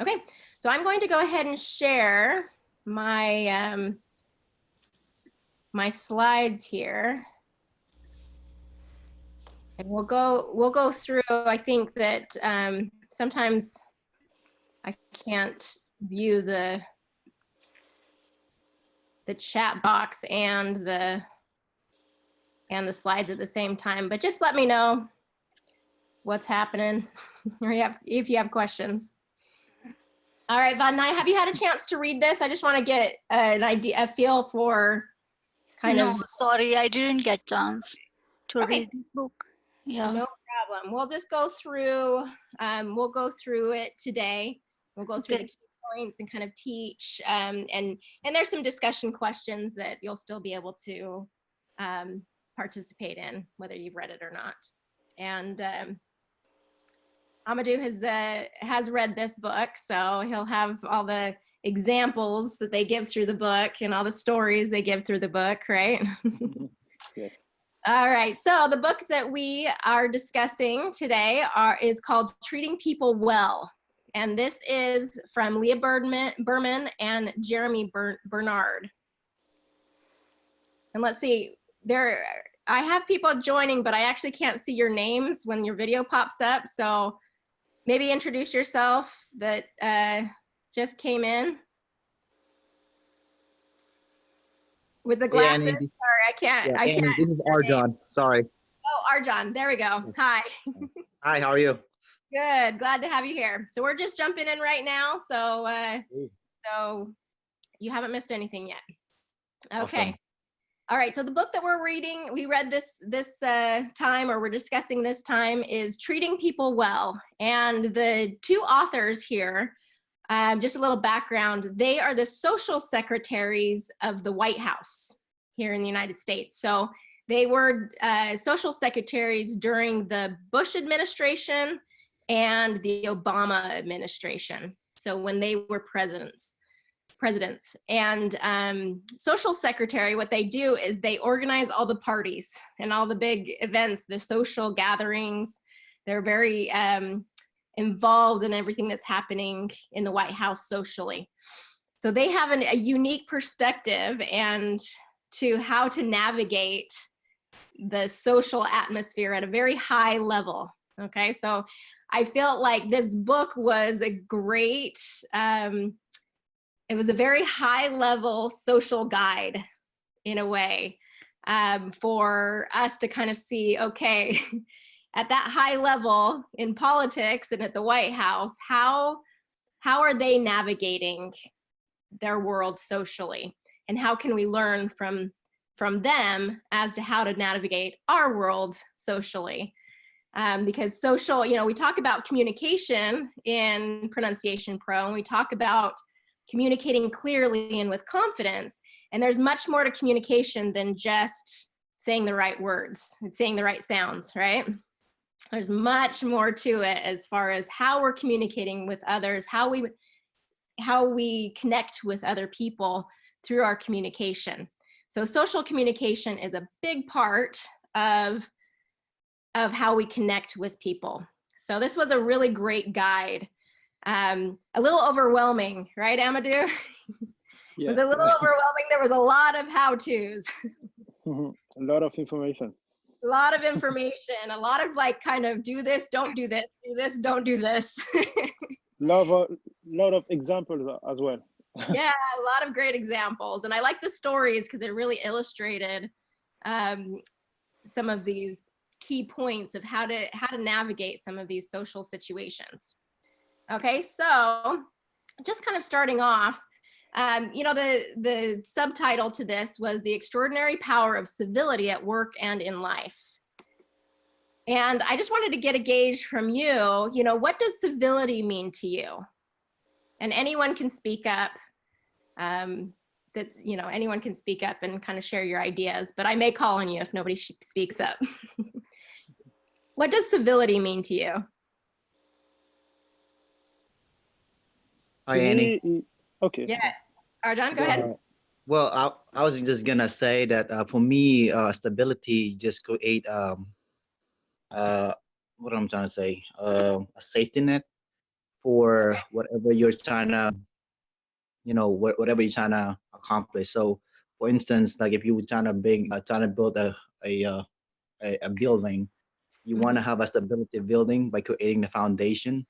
Okay, so I'm going to go ahead and share my my slides here, and we'll go through. I think that sometimes I can't view the chat box and the slides at the same time, but just let me know what's happening or if you have questions. All right, Vadnai, have you had a chance to read this? I just want to get an idea, a feel for kind of. No, sorry, I didn't get chance to Okay. read this book. Yeah. No problem. We'll just go through, we'll go through it today. We'll go through the key points and kind of teach, and there's some discussion questions that you'll still be able to participate in, whether you've read it or not. And Amadou has read this book, so he'll have all the examples that they give through the book and all the stories they give through the book, right? Yes. All right, so the book that we are discussing today is called Treating People Well. And this is from Leah Berman and Jeremy Bernard. And let's see, I have people joining, but I actually can't see your names when your video pops up. So maybe introduce yourself that just came in. With the glasses, yeah, sorry, I can't. This is Arjan, sorry. Oh, Arjan, there we go. Hi. Hi, how are you? Good, glad to have you here. So we're just jumping in right now, so so you haven't missed anything yet. Okay. Awesome. All right, so the book that we read this time, or we're discussing this time, is Treating People Well. And the two authors here, just a little background, they are the social secretaries of the White House here in the United States. So they were social secretaries during the Bush administration and the Obama administration. So when they were presidents. And social secretary, what they do is they organize all the parties and all the big events, the social gatherings. They're very involved in everything that's happening in the White House socially. So they have a unique perspective and to how to navigate the social atmosphere at a very high level. Okay, so I felt like this book was a great, it was a very high level social guide in a way for us to kind of see, okay, at that high level in politics and at the White House, how are they navigating their world socially? And how can we learn from them as to how to navigate our world socially? Because social, we talk about communication in Pronunciation Pro, and we talk about communicating clearly and with confidence. And there's much more to communication than just saying the right words and saying the right sounds, right? There's much more to it as far as how we're communicating with others, how we connect with other people through our communication. So social communication is a big part of how we connect with people. So this was a really great guide. A little overwhelming, right, Amadou? It was a little overwhelming. There was a lot of how-tos. A lot of information. A lot of information, a lot of like kind of do this, don't do this, do this, don't do this. lot of examples as well. Yeah, a lot of great examples. And I like the stories because it really illustrated some of these key points of how to navigate some of these social situations. Okay, so just kind of starting off, the subtitle to this was The Extraordinary Power of Civility at Work and in Life. And I just wanted to get a gauge from you, what does civility mean to you? And anyone can speak up, anyone can speak up and kind of share your ideas, but I may call on you if nobody speaks up. What does civility mean to you? Hi, Annie. Okay. Yeah, Arjan, go ahead. Well, I was just gonna say that for me, stability just create what I'm trying to say, a safety net for whatever you're trying to, whatever you're trying to accomplish. So, for instance, like if you were trying to build a building, you want to Mhm. have a stability building by creating the foundation.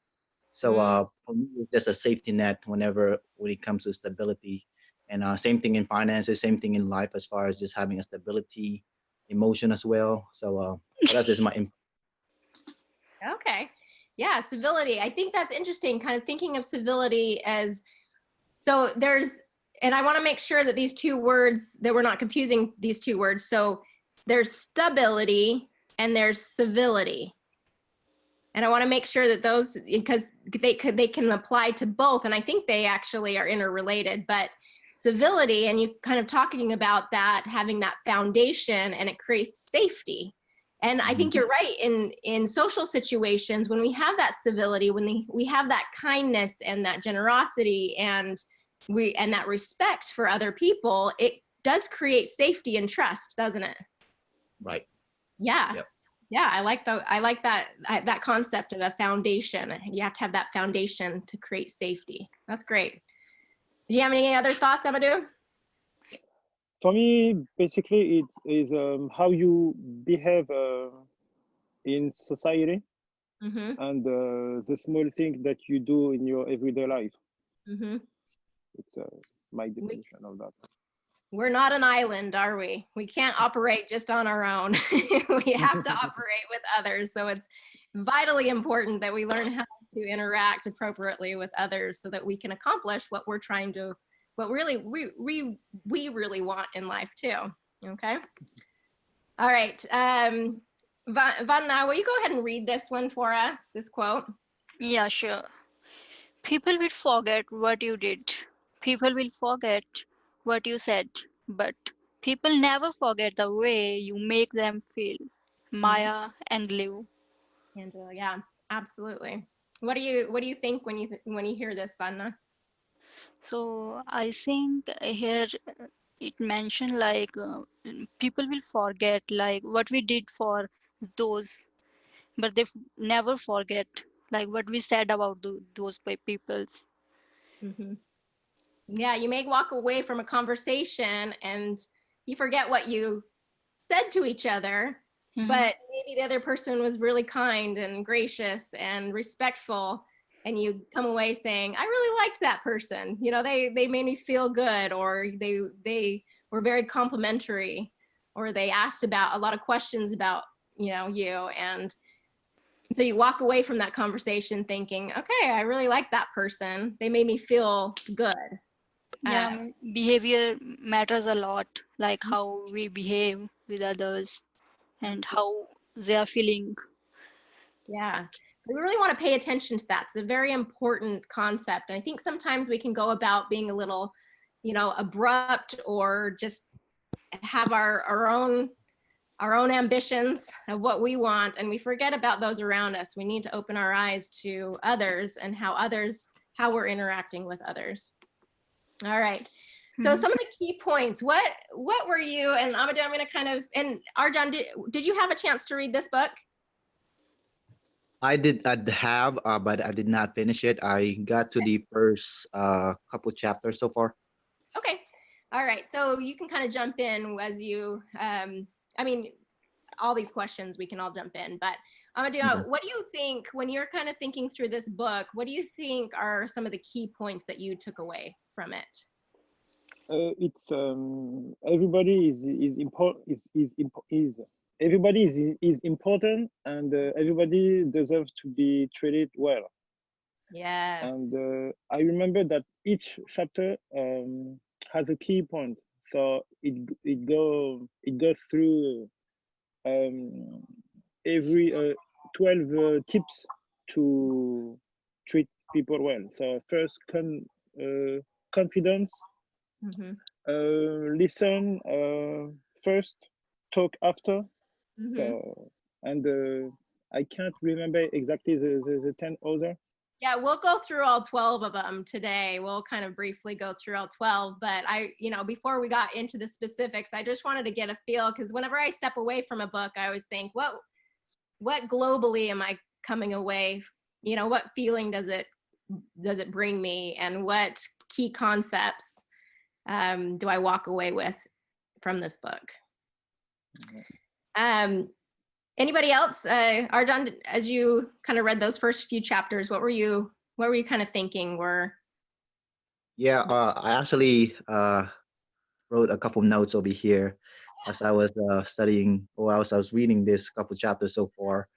So Mm. for me, it's just a safety net when it comes to stability, and same thing in finances, same thing in life as far as just having a stability, emotion as well. So that's just my Okay. Yeah, civility. I think that's interesting, kind of thinking of civility as so there's, and I want to make sure that these two words, that we're not confusing these two words. So there's stability and there's civility. And I want to make sure that those, because they can apply to both. And I think they actually are interrelated, but civility, and you kind of talking about that, having that foundation, and it creates safety. And I think Mhm. you're right, in social situations, when we have that civility, when we have that kindness and that generosity and that respect for other people, it does create safety and trust, doesn't it? Right. Yeah. Yep. Yeah, I like that concept of a foundation. You have to have that foundation to create safety. That's great. Do you have any other thoughts, Amadou? For me, basically, it is how you behave in society Mm-hmm. and the small things that you do in your everyday life. Mm-hmm. It's my definition of that. We're not an island, are we? We can't operate just on our own. We have to operate with others. So it's vitally important that we learn how to interact appropriately with others so that we can accomplish what we're trying to, what really we really want in life too. Okay. All right. Vanna, will you go ahead and read this one for us, this quote? Yeah, sure. People will forget what you did. People will forget what you said. But people never forget the way you make them feel. Mhm. Maya Angelou. Angela, yeah, absolutely. What do you think when you hear this, Vanna? So I think here it mentioned like people will forget like what we did for those, but they never forget like what we said about those peoples. Hmm. Yeah, you may walk away from a conversation and you forget what you said to each other, Hmm. but maybe the other person was really kind and gracious and respectful, and you come away saying, "I really liked that person. You know, they made me feel good, or they were very complimentary, or they asked about a lot of questions about you." And so you walk away from that conversation thinking, "Okay, I really like that person. They made me feel good." Yeah, Uh, I mean, behavior matters a lot, like how we behave with others and Absolutely. how they are feeling. Yeah. So we really want to pay attention to that. It's a very important concept. And I think sometimes we can go about being a little, abrupt, or just have our own ambitions of what we want, and we forget about those around us. We need to open our eyes to others and how we're interacting with others. All right. So Mhm. some of the key points, what were you, and Amadou, I'm going to kind of, and Arjan, did you have a chance to read this book? I'd have, but I did not finish it. I got to the first couple chapters so far. Okay. All right. So you can kind of jump in as I mean, all these questions, we can all jump in, but Okay. Amadou, what do you think when you're kind of thinking through this book? What do you think are some of the key points that you took away from it? It's everybody is important is everybody is important and everybody deserves to be treated well. Yes. And I remember that each chapter has a key point. So it goes through um, every 12 tips to treat people well. So first, confidence, Mm-hmm. listen first, talk after. Mm-hmm. So and I can't remember exactly the 10 other. Yeah, we'll go through all 12 of them today. We'll kind of briefly go through all 12, but before we got into the specifics, I just wanted to get a feel, because whenever I step away from a book, I always think, what globally am I coming away? What feeling does it does it bring me, and what key concepts do I walk away with from this book? Anybody else? Arjan, as you kind of read those first few chapters, what were you kind of thinking? Yeah, I actually wrote a couple notes over here as I was studying, or as I was reading this couple chapters so far.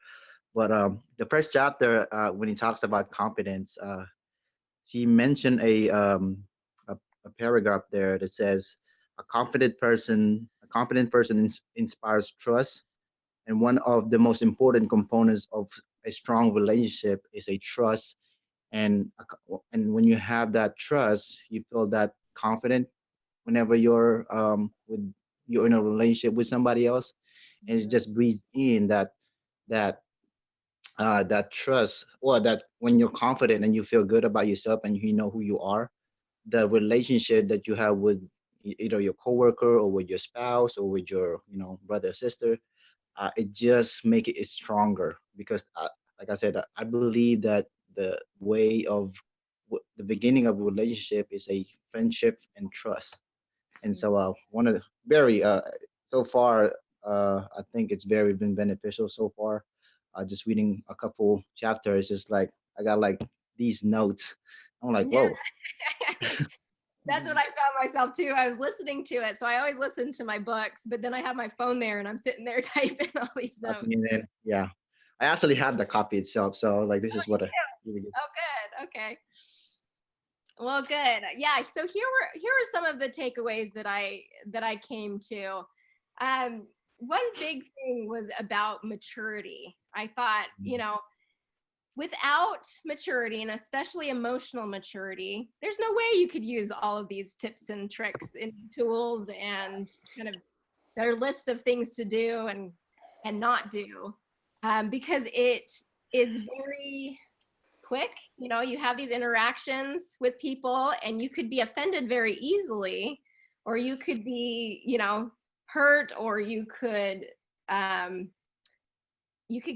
But the first chapter, when he talks about confidence, he mentioned a paragraph there that says, a confident person inspires trust, and one of the most important components of a strong relationship is a trust. And when you have that trust, you feel that confident whenever you're in a relationship with somebody else, and it just breathes in that that trust, or that when you're confident and you feel good about yourself and you know who you are, the relationship that you have with either your coworker or with your spouse or with your brother or sister, it just make it stronger, because like I said, I believe that the way of the beginning of a relationship is a friendship and trust. And so one of the very so far, I think it's very been beneficial so far. Just reading a couple chapters, just like I got like these notes. I'm like, Yeah. whoa. That's what I found myself too. I was listening to it. So I always listen to my books, but then I have my phone there and I'm sitting there typing all these notes. Yeah, I actually have the copy itself, so like this is what I really good. Oh, good. Okay. Well, good. Yeah. So here are some of the takeaways that I came to. One big thing was about maturity. I thought, without maturity, and especially emotional maturity, there's no way you could use all of these tips and tricks and tools and kind of their list of things to do and not do, because it is very quick. You have these interactions with people and you could be offended very easily, or you could be hurt, or you could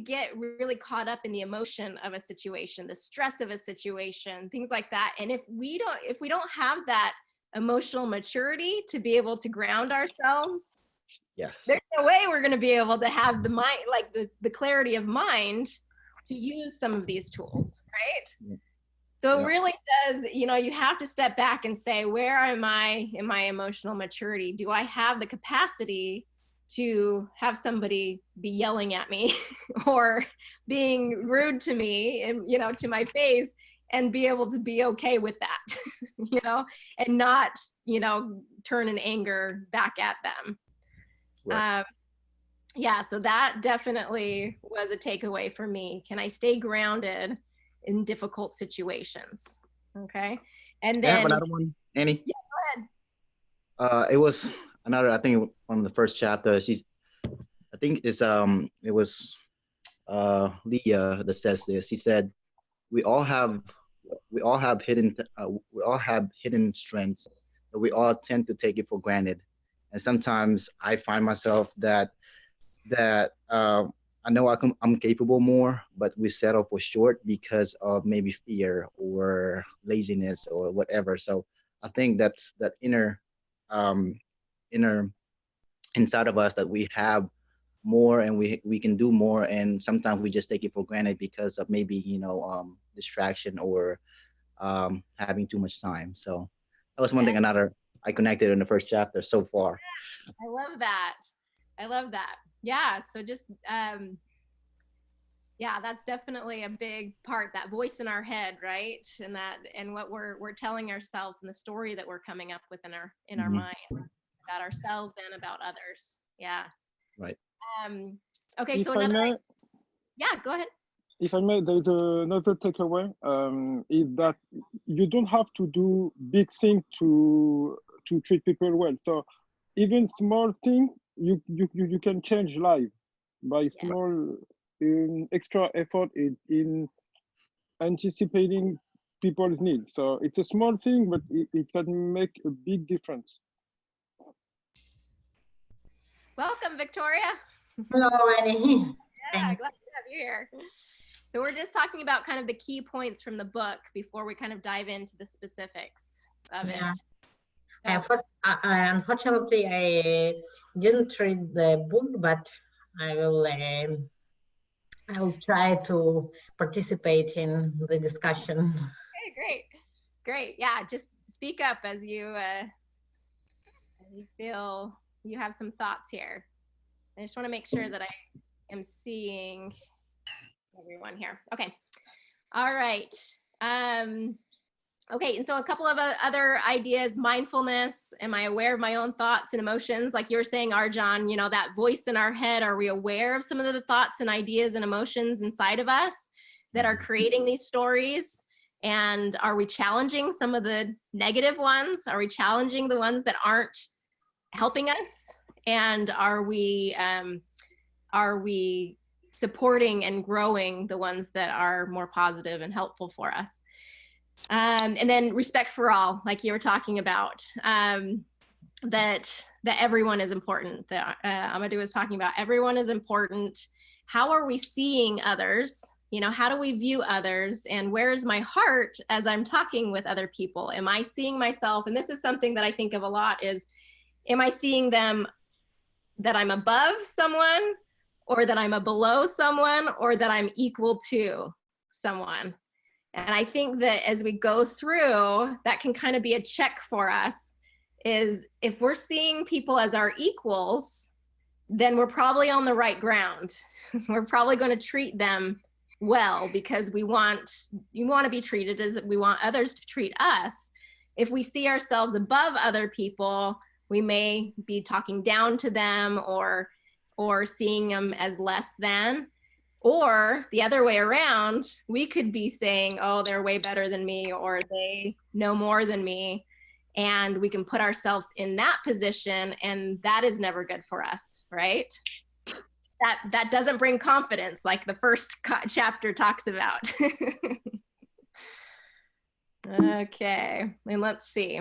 get really caught up in the emotion of a situation, the stress of a situation, things like that. And if we don't have that emotional maturity to be able to ground ourselves, Yes. there's no way we're going to be able to have the mind, like the clarity of mind to use some of these tools, right? So it really does, you have to step back and say, where am I in my emotional maturity? Do I have the capacity to have somebody be yelling at me or being rude to me and, to my face, and be able to be okay with that, and not, turn in anger back at them. Right. Yeah, so that definitely was a takeaway for me. Can I stay grounded in difficult situations? Okay. And I have then, another one, Annie. yeah, go ahead. It was another, I think one of the first chapters. I think it was Leah that says this. He said, "We all have, we all have hidden strengths, but we all tend to take it for granted. And sometimes I find myself that I know I'm capable more, but we settle for short because of maybe fear or laziness or whatever. So I think that's that um, inner inside of us, that we have more and we can do more, and sometimes we just take it for granted because of maybe distraction or having too much time. So that was one thing another I connected in the first chapter so far. I love that. Yeah. So just, yeah, that's definitely a big part, that voice in our head, right? And what we're telling ourselves, and the story that we're coming up with in our mind about ourselves and about others. Yeah. Right. Okay. If So I may, yeah, go ahead. if I may, there's another takeaway, is that you don't have to do big things to treat people well. So even small thing, you can change life by small extra effort in anticipating people's needs. So it's a small thing, but it can make a big difference. Welcome, Victoria. Hello, Annie. Yeah, glad to have you here. So we're just talking about kind of the key points from the book before we kind of dive into the specifics of Yeah. it. So, Unfortunately, I didn't read the book, but I will try to participate in the discussion. okay, great. Yeah, just speak up as you feel you have some thoughts here. I just want to make sure that I am seeing everyone here. Okay. All right. Okay, and so a couple of other ideas, mindfulness. Am I aware of my own thoughts and emotions? Like you're saying, Arjan, you know, that voice in our head, are we aware of some of the thoughts and ideas and emotions inside of us that are creating these stories? And are we challenging some of the negative ones? Are we challenging the ones that aren't helping us? And are we supporting and growing the ones that are more positive and helpful for us? And then respect for all, like you were talking about, that everyone is important. That Amadou was talking about, everyone is important. How are we seeing others? You know, how do we view others? And where is my heart as I'm talking with other people? Am I seeing myself? And this is something that I think of a lot is, am I seeing them that I'm above someone, or that I'm below someone, or that I'm equal to someone? And I think that as we go through, that can kind of be a check for us, is if we're seeing people as our equals, then we're probably on the right ground. We're probably going to treat them well, because you want to be treated as we want others to treat us. If we see ourselves above other people, we may be talking down to them or seeing them as less than. Or the other way around, we could be saying, oh, they're way better than me, or they know more than me. And we can put ourselves in that position, and that is never good for us, right? That doesn't bring confidence, like the first chapter talks about. Okay, and let's see.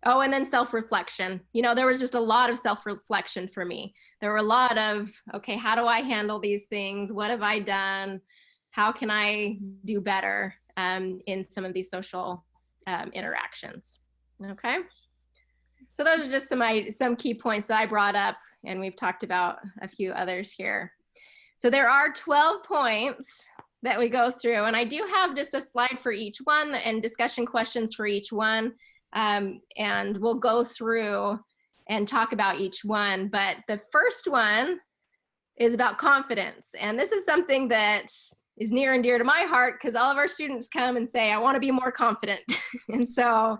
Oh, and then self-reflection. You know, there was just a lot of self-reflection for me. There were a lot of, okay, how do I handle these things? What have I done? How can I do better in some of these social interactions? Okay. So those are just some key points that I brought up, and we've talked about a few others here. So there are 12 points that we go through, and I do have just a slide for each one and discussion questions for each one. And we'll go through and talk about each one. But the first one is about confidence. And this is something that is near and dear to my heart, because all of our students come and say, I want to be more confident. And so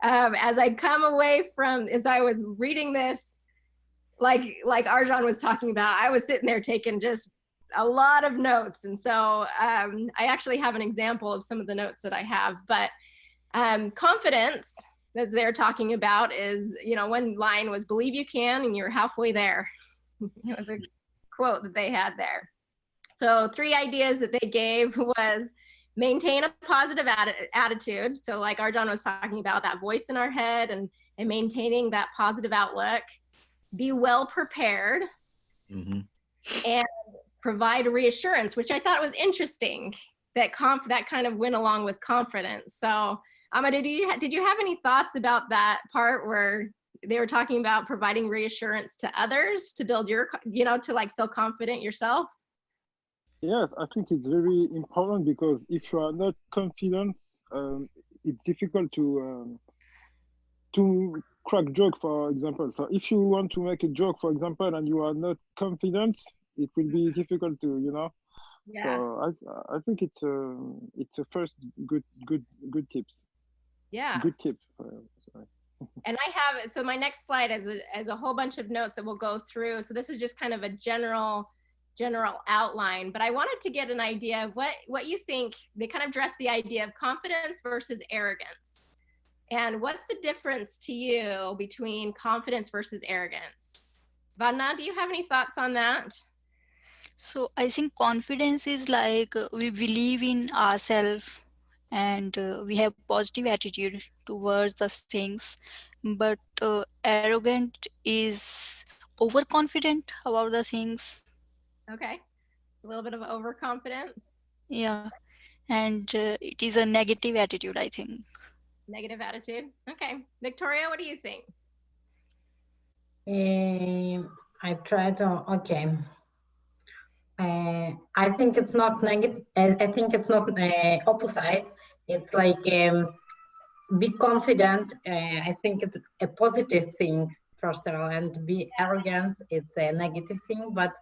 as I come away from, as I was reading this, like Arjan was talking about, I was sitting there taking just a lot of notes. And so I actually have an example of some of the notes that I have. But confidence that they're talking about is, you know, one line was, believe you can and you're halfway there. It was a quote that they had there. So 3 ideas that they gave was maintain a positive attitude. So like Arjan was talking about, that voice in our head and maintaining that positive outlook. Be well prepared. Mm-hmm. And provide reassurance, which I thought was interesting. That kind of went along with confidence. So Amadou, did you have any thoughts about that part where they were talking about providing reassurance to others to build your, you know, to like feel confident yourself? Yes, I think it's very important, because if you are not confident, it's difficult to crack joke, for example. So if you want to make a joke, for example, and you are not confident, it will be difficult to, you know. Yeah. So I think it's a first good tips. Yeah. Good tip. Sorry. And I have, so my next slide is a whole bunch of notes that we'll go through. So this is just kind of a general outline, but I wanted to get an idea of what you think. They kind of address the idea of confidence versus arrogance. And what's the difference to you between confidence versus arrogance? Vanna, do you have any thoughts on that? So I think confidence is like we believe in ourselves, and we have positive attitude towards the things. But arrogant is overconfident about the things. Okay. A little bit of overconfidence, Yeah. And it is a negative attitude, I think. negative attitude. Okay. Victoria, what do you think? I try to, okay. I think it's not negative. I think it's not opposite. It's like be confident. I think it's a positive thing, first of all, and be arrogant, it's a negative thing. But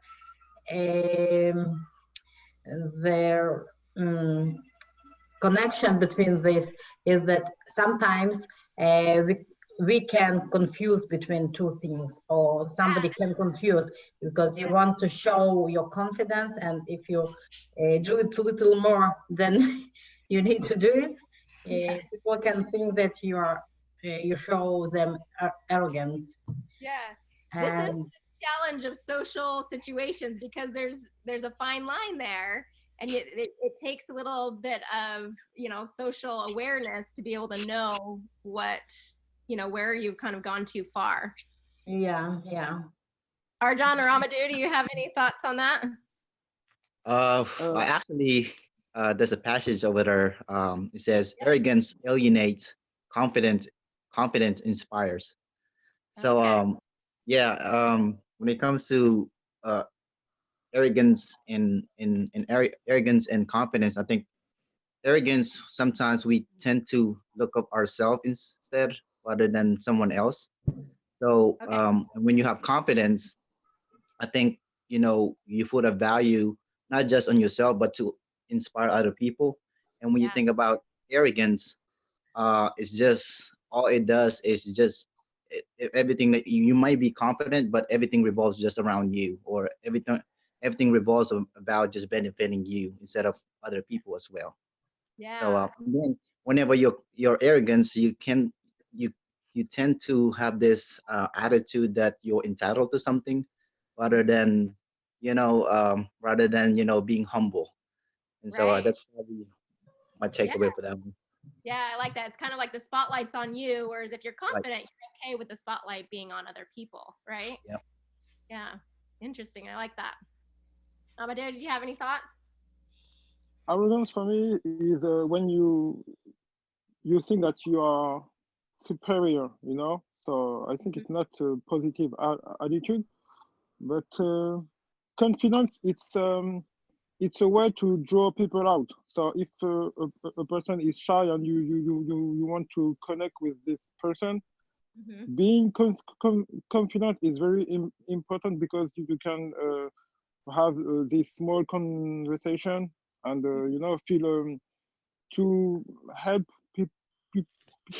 their connection between this is that sometimes we can confuse between two things, or somebody can confuse because you want to show your confidence, and if you do it a little more than you need to do it, people can think that you are you show them arrogance. Yeah. And This is the challenge of social situations, because there's a fine line there, and it takes a little bit of, you know, social awareness to be able to know what, you know, where you've kind of gone too far. yeah. Arjan or Amadou, do you have any thoughts on that? I actually, there's a passage over there. It says, "Arrogance alienates, confidence inspires." So, Okay. yeah, when it comes to uh, arrogance arrogance and confidence, I think arrogance, sometimes we tend to look up ourselves instead rather than someone else. So, Okay. when you have confidence, I think, you know, you put a value not just on yourself but to inspire other people. And when you Yeah. think about arrogance, it's just, all it does is just everything that you might be confident, but everything revolves just around you, or everything revolves about just benefiting you instead of other people as well. So Yeah. then whenever your arrogance, you you tend to have this attitude that you're entitled to something, rather than, rather than, being humble. And so Right. that's probably my Yeah. takeaway for that one. Yeah, I like that. It's kind of like the spotlight's on you, whereas if you're Right. confident, you're okay with the spotlight being on other people, right? Yeah. Yeah. Interesting. I like that. Amadou, did you have any thoughts? Arrogance for me is when you think that you are superior, you know. So I think it's not a positive attitude, but confidence, it's a way to draw people out. So if a person is shy and you want to connect with this person, Mm-hmm. being confident is very important, because you can have this small conversation, and feel to help pe- pe-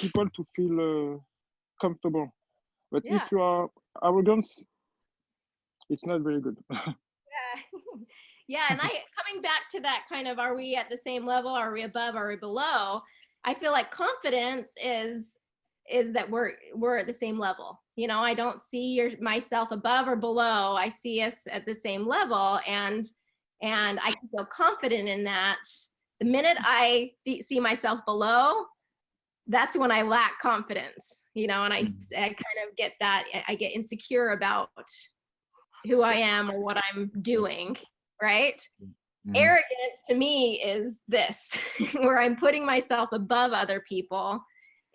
people to feel comfortable. But if Yeah. you are arrogant, it's not very good. Yeah. Yeah. And coming back to that kind of, are we at the same level? Are we above? Are we below? I feel like confidence is that we're at the same level. You know, I don't see myself above or below. I see us at the same level, and I can feel confident in that. The minute I see myself below, that's when I lack confidence, you know, and I kind of get that, I get insecure about who I am or what I'm doing, right? Mhm. Arrogance to me is this, where I'm putting myself above other people,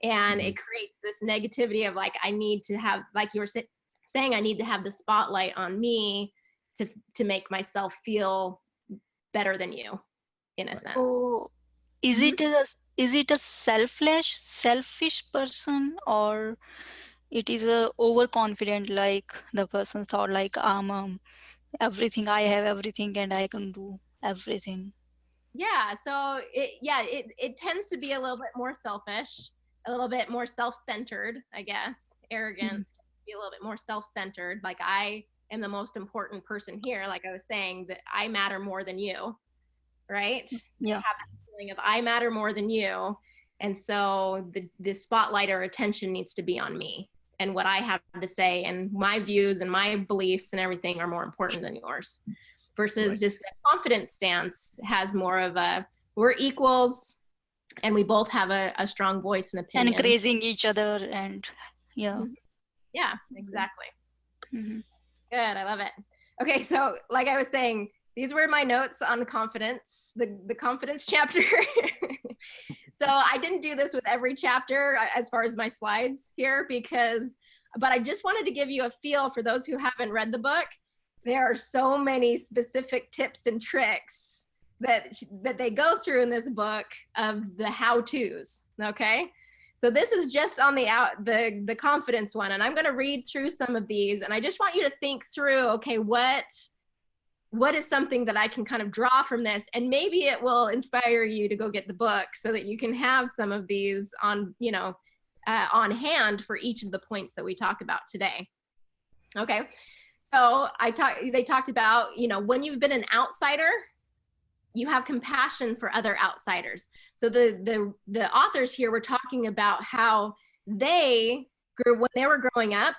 and it creates this negativity of like, I need to have, like you were saying, I need to have the spotlight on me to make myself feel better than you, in a sense. So is it a selfish person, or it is a overconfident, like the person thought like everything, I have everything and I can do everything. Yeah, so it tends to be a little bit more selfish, a little bit more self-centered, I guess. Arrogance tends to be a little bit more self-centered, like I am the most important person here, like I was saying, that I matter more than you, right? Yeah. Have that feeling of I matter more than you, and so the spotlight or attention needs to be on me, and what I have to say and my views and my beliefs and everything are more important than yours. Versus Right. just a confident stance has more of a, we're equals and we both have a strong voice and opinion. Encouraging each other, and yeah. Yeah, exactly. Mm-hmm. Good, I love it. Okay, so like I was saying, These were my notes on the confidence, the confidence chapter. So I didn't do this with every chapter as far as my slides here but I just wanted to give you a feel for those who haven't read the book. There are so many specific tips and tricks that they go through in this book of the how-tos, okay? So this is just on the confidence one, and I'm gonna read through some of these, and I just want you to think through, okay, what is something that I can kind of draw from this, and maybe it will inspire you to go get the book so that you can have some of these on, on hand for each of the points that we talk about today. Okay, so they talked about, when you've been an outsider, you have compassion for other outsiders. So the authors here were talking about how they grew, when they were growing up,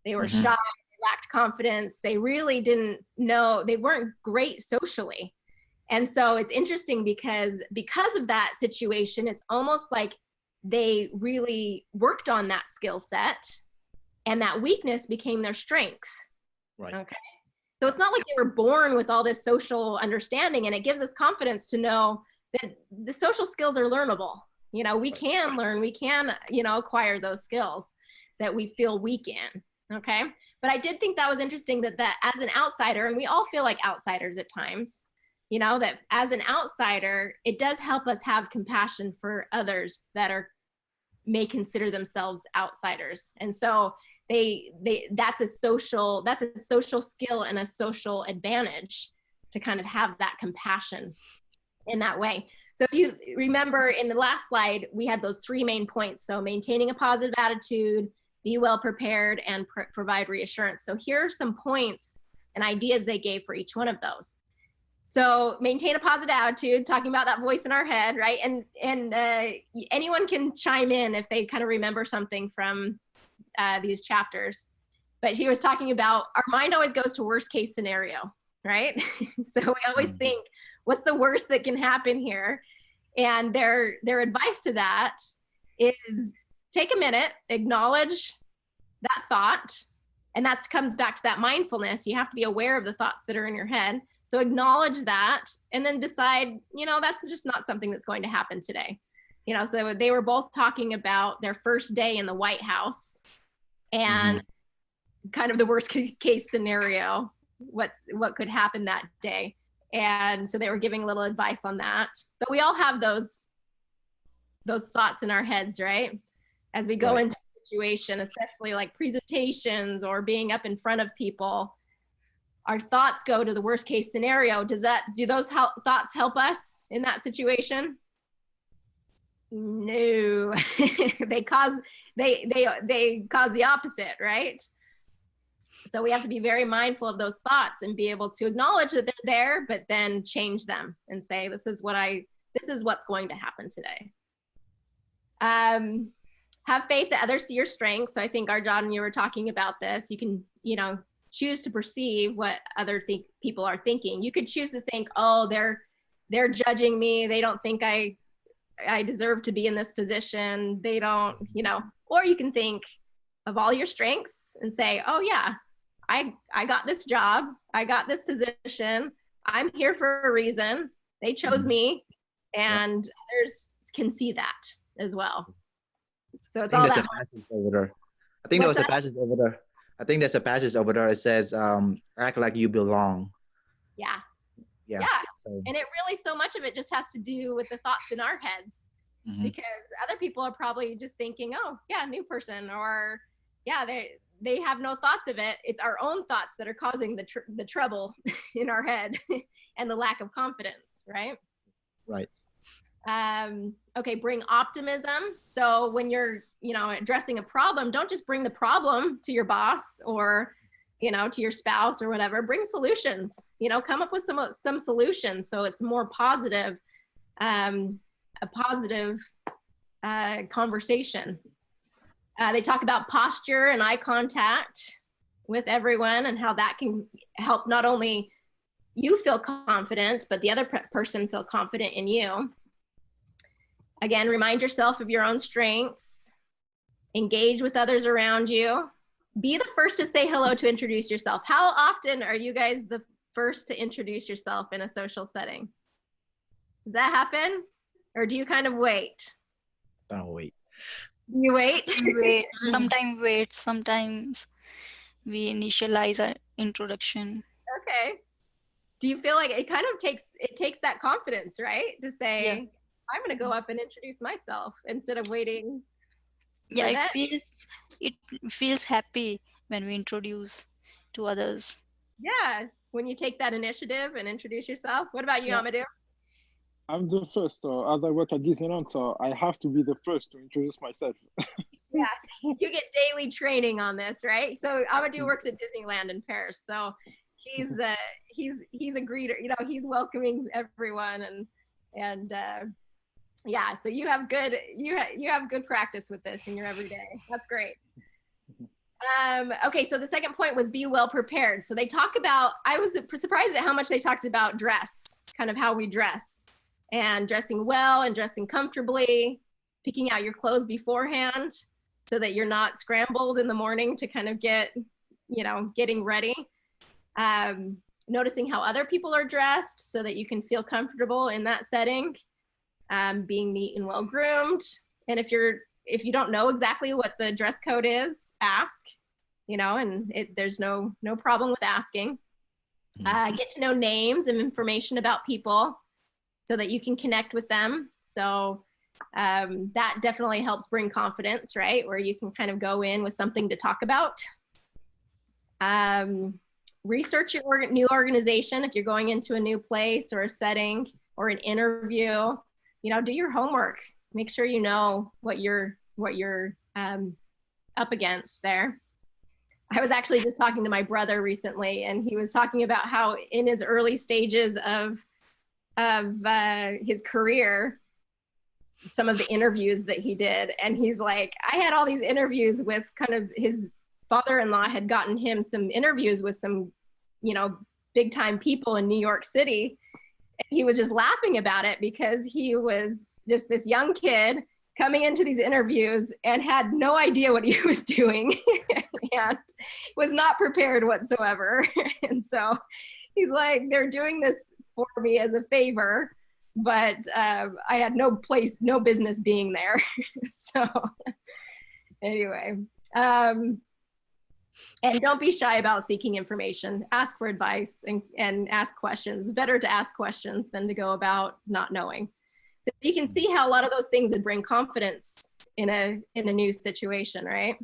they were shy, lacked confidence. They really didn't know, they weren't great socially. And so it's interesting because of that situation, it's almost like they really worked on that skill set and that weakness became their strength. Right. Okay. So it's not like they were born with all this social understanding, and it gives us confidence to know that the social skills are learnable. We can learn, we can, acquire those skills that we feel weak in. Okay. But I did think that was interesting that as an outsider, and we all feel like outsiders at times, that as an outsider, it does help us have compassion for others that may consider themselves outsiders. And so that's a social skill and a social advantage to kind of have that compassion in that way. So if you remember in the last slide, we had those 3 main points. So maintaining a positive attitude, be well prepared, and provide reassurance. So here are some points and ideas they gave for each one of those. So maintain a positive attitude, talking about that voice in our head, right? And anyone can chime in if they kind of remember something from these chapters. But he was talking about our mind always goes to worst case scenario, right? So we always think, what's the worst that can happen here? And their advice to that is take a minute, acknowledge that thought, and that comes back to that mindfulness. You have to be aware of the thoughts that are in your head. So acknowledge that, and then decide, that's just not something that's going to happen today. So they were both talking about their first day in the White House and kind of the worst case scenario, what could happen that day. And so they were giving a little advice on that. But we all have those thoughts in our heads, right? As we go into a situation, especially like presentations or being up in front of people, our thoughts go to the worst case scenario. Do those thoughts help us in that situation? No, they cause the opposite, right? So we have to be very mindful of those thoughts and be able to acknowledge that they're there, but then change them and say, this is what's going to happen today. Have faith that others see your strengths. So I think Arjun, you were talking about this. You can, choose to perceive what other people are thinking. You could choose to think, oh, they're judging me. They don't think I deserve to be in this position. They don't, or you can think of all your strengths and say, oh yeah, I got this job. I got this position. I'm here for a reason. They chose me, and others can see that as well. So it's all that. I think there's a passage over there. I think there's a passage over there that says, act like you belong. Yeah. Yeah. So. And it really, so much of it just has to do with the thoughts in our heads, because other people are probably just thinking, oh yeah, new person, or yeah, they have no thoughts of it. It's our own thoughts that are causing the trouble in our head and the lack of confidence, right? Right. Okay, bring optimism. So when you're, addressing a problem, don't just bring the problem to your boss or, to your spouse or whatever. Bring solutions. Come up with some solutions so it's more positive, a positive conversation. They talk about posture and eye contact with everyone and how that can help not only you feel confident, but the other person feel confident in you. Again, remind yourself of your own strengths. Engage with others around you. Be the first to say hello, to introduce yourself. How often are you guys the first to introduce yourself in a social setting? Does that happen? Or do you kind of wait? Don't wait. Do you wait? Sometimes we initialize our introduction. Okay. Do you feel like it kind of takes that confidence, right? To say, Yeah. I'm going to go up and introduce myself instead of waiting. Yeah, for it feels happy when we introduce to others. Yeah, when you take that initiative and introduce yourself. What about you, Yeah. Amadou? I'm the first, so as I work at Disneyland, so I have to be the first to introduce myself. Yeah, you get daily training on this, right? So Amadou works at Disneyland in Paris, so he's a greeter. You know, he's welcoming everyone, and yeah. So you have good practice with this in your everyday. That's great. Okay, so the second point was be well prepared. So they talk about, I was surprised at how much they talked about dress, kind of how we dress, and dressing well and dressing comfortably, picking out your clothes beforehand so that you're not scrambled in the morning to kind of getting ready. Noticing how other people are dressed so that you can feel comfortable in that setting. Being neat and well groomed. And if you don't know exactly what the dress code is, ask, and there's no problem with asking. Get to know names and information about people so that you can connect with them. So that definitely helps bring confidence, right? Where you can kind of go in with something to talk about. Research your new organization if you're going into a new place or a setting or an interview. Do your homework. Make sure you know what you're up against there. I was actually just talking to my brother recently, and he was talking about how in his early stages of his career, some of the interviews that he did, and he's like, I had all these interviews with kind of his father-in-law had gotten him some interviews with some, big time people in New York City. He was just laughing about it because he was just this young kid coming into these interviews and had no idea what he was doing and was not prepared whatsoever. And so he's like, they're doing this for me as a favor, but I had no business being there. So anyway, and don't be shy about seeking information. Ask for advice and ask questions. It's better to ask questions than to go about not knowing. So you can see how a lot of those things would bring confidence in a new situation, right?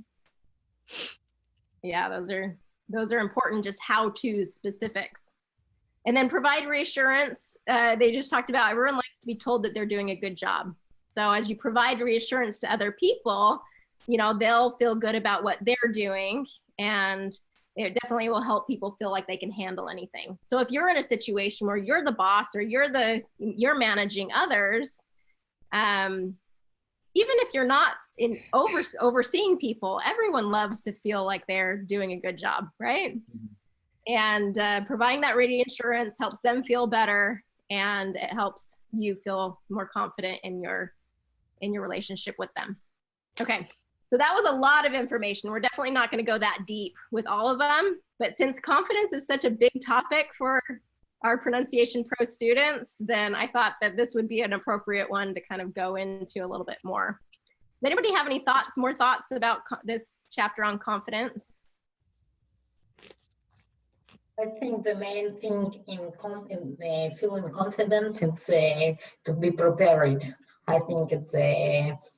Yeah, those are important, just how-to specifics. And then provide reassurance. They just talked about everyone likes to be told that they're doing a good job. So as you provide reassurance to other people, they'll feel good about what they're doing, and it definitely will help people feel like they can handle anything. So if you're in a situation where you're the boss or you're managing others, even if you're not overseeing people, everyone loves to feel like they're doing a good job, right? And providing that reassurance helps them feel better, and it helps you feel more confident in your relationship with them. Okay. So that was a lot of information. We're definitely not going to go that deep with all of them, but since confidence is such a big topic for our Pronunciation Pro students, then I thought that this would be an appropriate one to kind of go into a little bit more. Does anybody have any more thoughts about this chapter on confidence? I think the main thing in feeling confidence is to be prepared. I think it's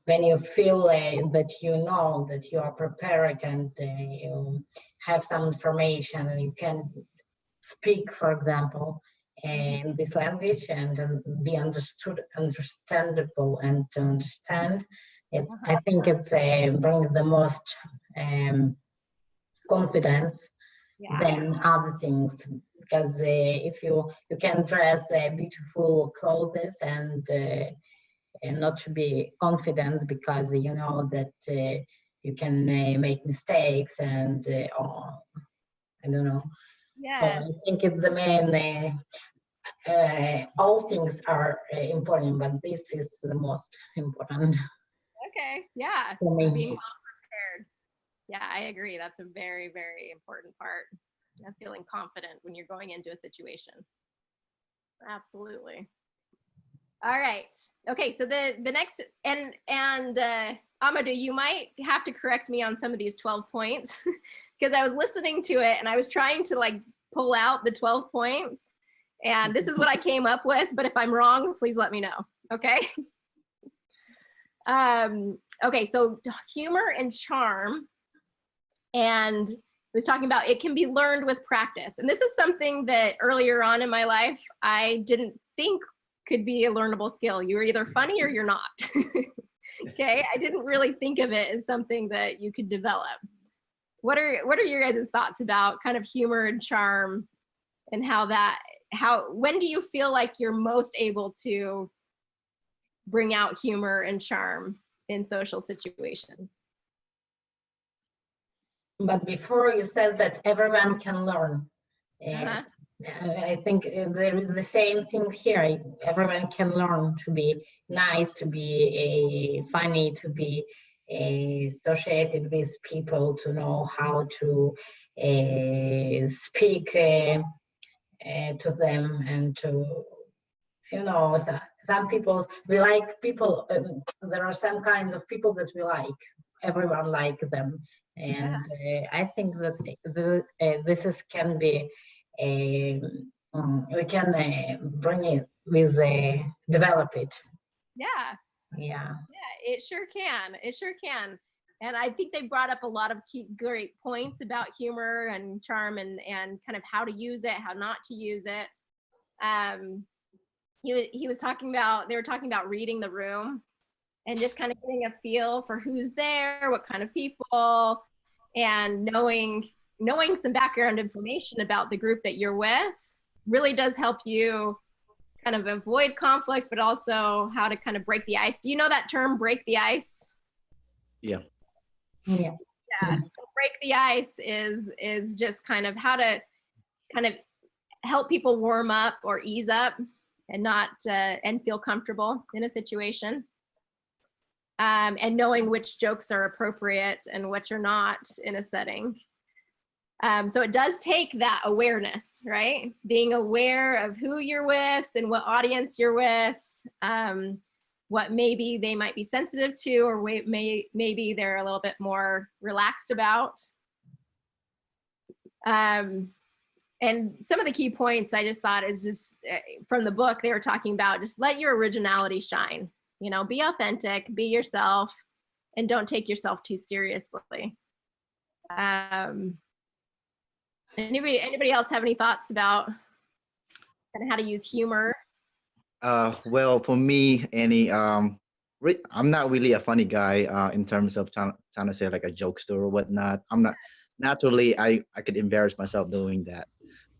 when you feel that you know that you are prepared and you have some information and you can speak, for example, in this language and be understandable and to understand. I think it's bring the most confidence than other things, because if you can dress beautiful clothes and not to be confident because you know that you can make mistakes and or I don't know. Yes. So I think it's the main. All things are important, but this is the most important. Okay. Yeah. For So me. being well prepared. Yeah, I agree. That's a very, very important part. Of feeling confident when you're going into a situation. Absolutely. All right. Okay. So the next, and Amadou, you might have to correct me on some of these 12 points because I was listening to it and I was trying to like pull out the 12 points, and this is what I came up with. But if I'm wrong, please let me know. Okay. Okay. So humor and charm, and was talking about it can be learned with practice. And this is something that earlier on in my life, I didn't think could be a learnable skill. You're either funny or you're not. Okay, I didn't really think of it as something that you could develop. What are your guys' thoughts about kind of humor and charm, and when do you feel like you're most able to bring out humor and charm in social situations? But before you said that everyone can learn. Uh-huh. I think there is the same thing here. Everyone can learn to be nice, to be funny, to be associated with people, to know how to speak to them, and to, you know, some people, we like people, there are some kinds of people that we like, everyone like them. And I think that this can be, we can bring it with, develop it. Yeah. Yeah. Yeah, it sure can. It sure can. And I think they brought up a lot of great points about humor and charm, and kind of how to use it, how not to use it. He was talking about, they were talking about reading the room and just kind of getting a feel for who's there, what kind of people, and knowing some background information about the group that you're with really does help you kind of avoid conflict, but also how to kind of break the ice. Do you know that term, break the ice? Yeah. Yeah. Yeah. So break the ice is just kind of how to kind of help people warm up or ease up and not and feel comfortable in a situation. And knowing which jokes are appropriate and which are not in a setting. So it does take that awareness, right? Being aware of who you're with and what audience you're with, what maybe they might be sensitive to, or maybe they're a little bit more relaxed about. And some of the key points I just thought is just from the book, they were talking about just let your originality shine. You know, be authentic, be yourself, and don't take yourself too seriously. Anybody else have any thoughts about kind of how to use humor? Well, for me, I'm not really a funny guy in terms of trying to say like a jokester or whatnot. I'm not naturally. I could embarrass myself doing that.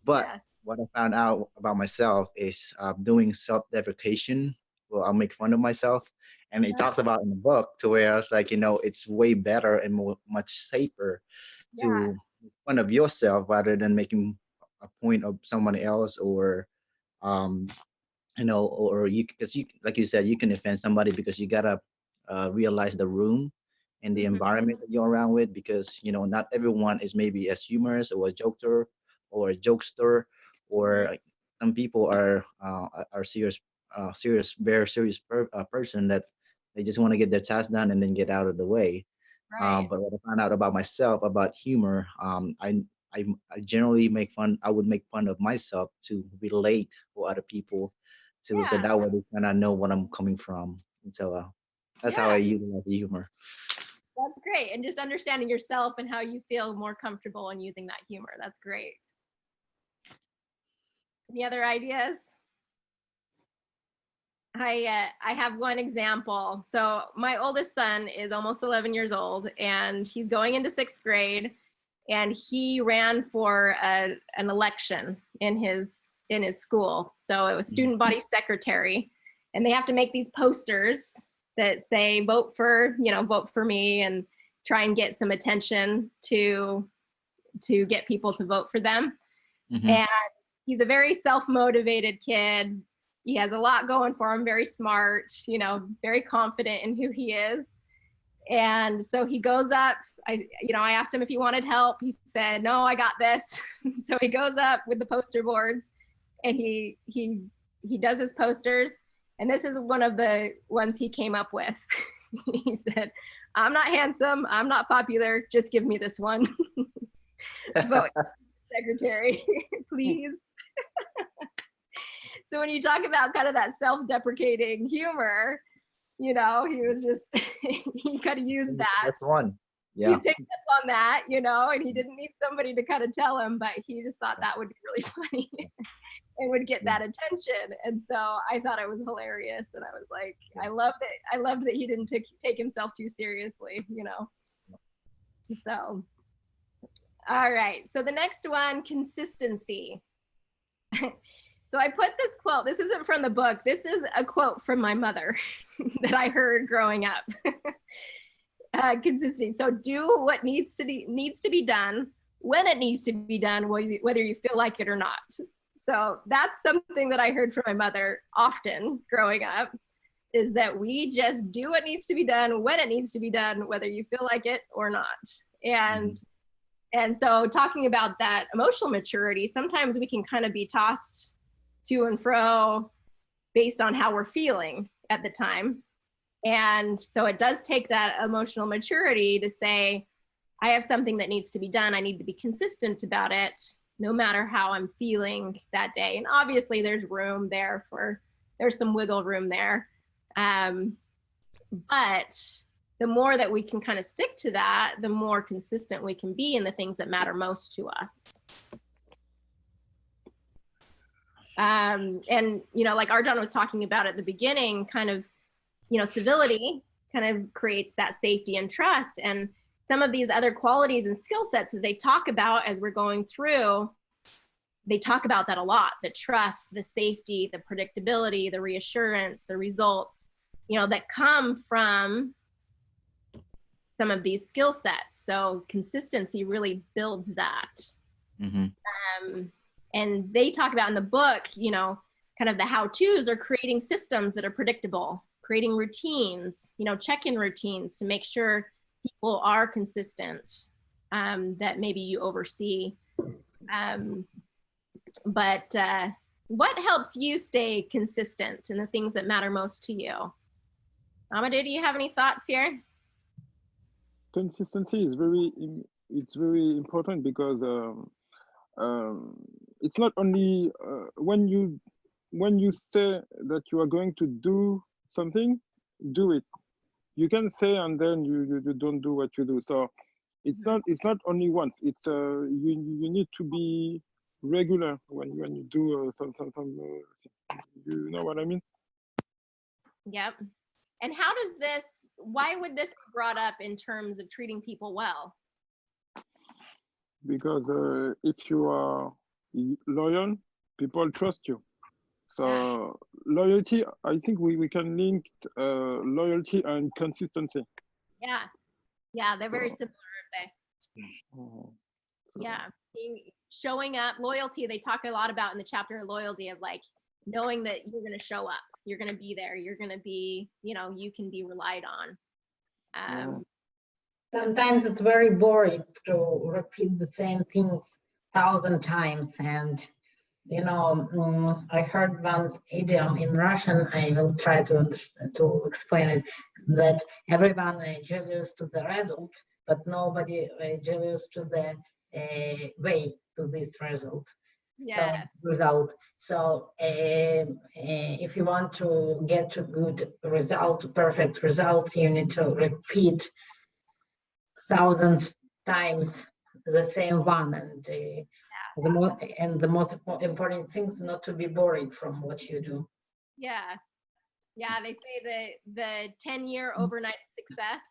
But Yeah. what I found out about myself is doing self-deprecation. Well, I'll make fun of myself, and it talks about in the book to where it's like, it's way better and much safer to make fun of yourself rather than making a point of someone else, or um, or because you, like you said, you can offend somebody because you gotta realize the room and the environment that you're around with, because not everyone is maybe as humorous or a joker or a jokester, or some people are serious, very serious person that they just want to get their task done and then get out of the way. Right. But what I found out about myself about humor, I generally make fun. I would make fun of myself to relate for other people, so that way they kind of know what I'm coming from, and so that's how I utilize the humor. That's great. And just understanding yourself and how you feel more comfortable in using that humor. That's great. Any other ideas? I have one example. So my oldest son is almost 11 years old, and he's going into 6th grade, and he ran for an election in his school. So it was student body secretary, and they have to make these posters that say vote for me, and try and get some attention to get people to vote for them. And he's a very self-motivated kid. He has a lot going for him, very smart, very confident in who he is. And so he goes up. I asked him if he wanted help. He said, no, I got this. So he goes up with the poster boards, and he does his posters. And this is one of the ones he came up with. He said, I'm not handsome, I'm not popular, just give me this one. Vote secretary, please. So when you talk about kind of that self-deprecating humor, he was just, he could have used that. That's one. Yeah. He picked up on that, and he didn't need somebody to kind of tell him, but he just thought that would be really funny and would get that attention. And so I thought it was hilarious. And I was like, I loved that he didn't take himself too seriously, So, all right. So the next one, consistency. So I put this quote, this isn't from the book. This is a quote from my mother that I heard growing up. Consistency. So do what needs to be done when it needs to be done, whether you feel like it or not. So that's something that I heard from my mother often growing up, is that we just do what needs to be done when it needs to be done, whether you feel like it or not. And so talking about that emotional maturity, sometimes we can kind of be tossed to and fro based on how we're feeling at the time. And so it does take that emotional maturity to say, I have something that needs to be done. I need to be consistent about it, no matter how I'm feeling that day. And obviously there's some wiggle room there. But the more that we can kind of stick to that, the more consistent we can be in the things that matter most to us. And, like Arjan was talking about at the beginning, kind of, civility kind of creates that safety and trust. And some of these other qualities and skill sets that they talk about as we're going through, they talk about that a lot: the trust, the safety, the predictability, the reassurance, the results, that come from some of these skill sets. So consistency really builds that. And they talk about in the book, kind of the how-tos are creating systems that are predictable, creating routines, check-in routines to make sure people are consistent, that maybe you oversee. But what helps you stay consistent in the things that matter most to you? Amadou, do you have any thoughts here? Consistency is very important, because it's not only when you say that you are going to do something, do it. You can say and then you don't do what you do. So it's not only once. It's you need to be regular when you do some you know what I mean? Yep. And why would this be brought up in terms of treating people well? Because if you are loyal, people trust you. So loyalty, I think we can link loyalty and consistency. Yeah, they're very similar, aren't they? Yeah, showing up, loyalty, they talk a lot about in the chapter of loyalty, of like knowing that you're going to show up, you're going to be there, you're going to be, you can be relied on. Sometimes it's very boring to repeat the same things 1,000 times. And I heard once idiom in Russian. I will try to explain it. That everyone is jealous to the result, but nobody is jealous to the way to this result. Yes. So if you want to get a good result, perfect result, you need to repeat thousands times the same one, and the most important thing is not to be bored from what you do. Yeah, they say the 10-year overnight success.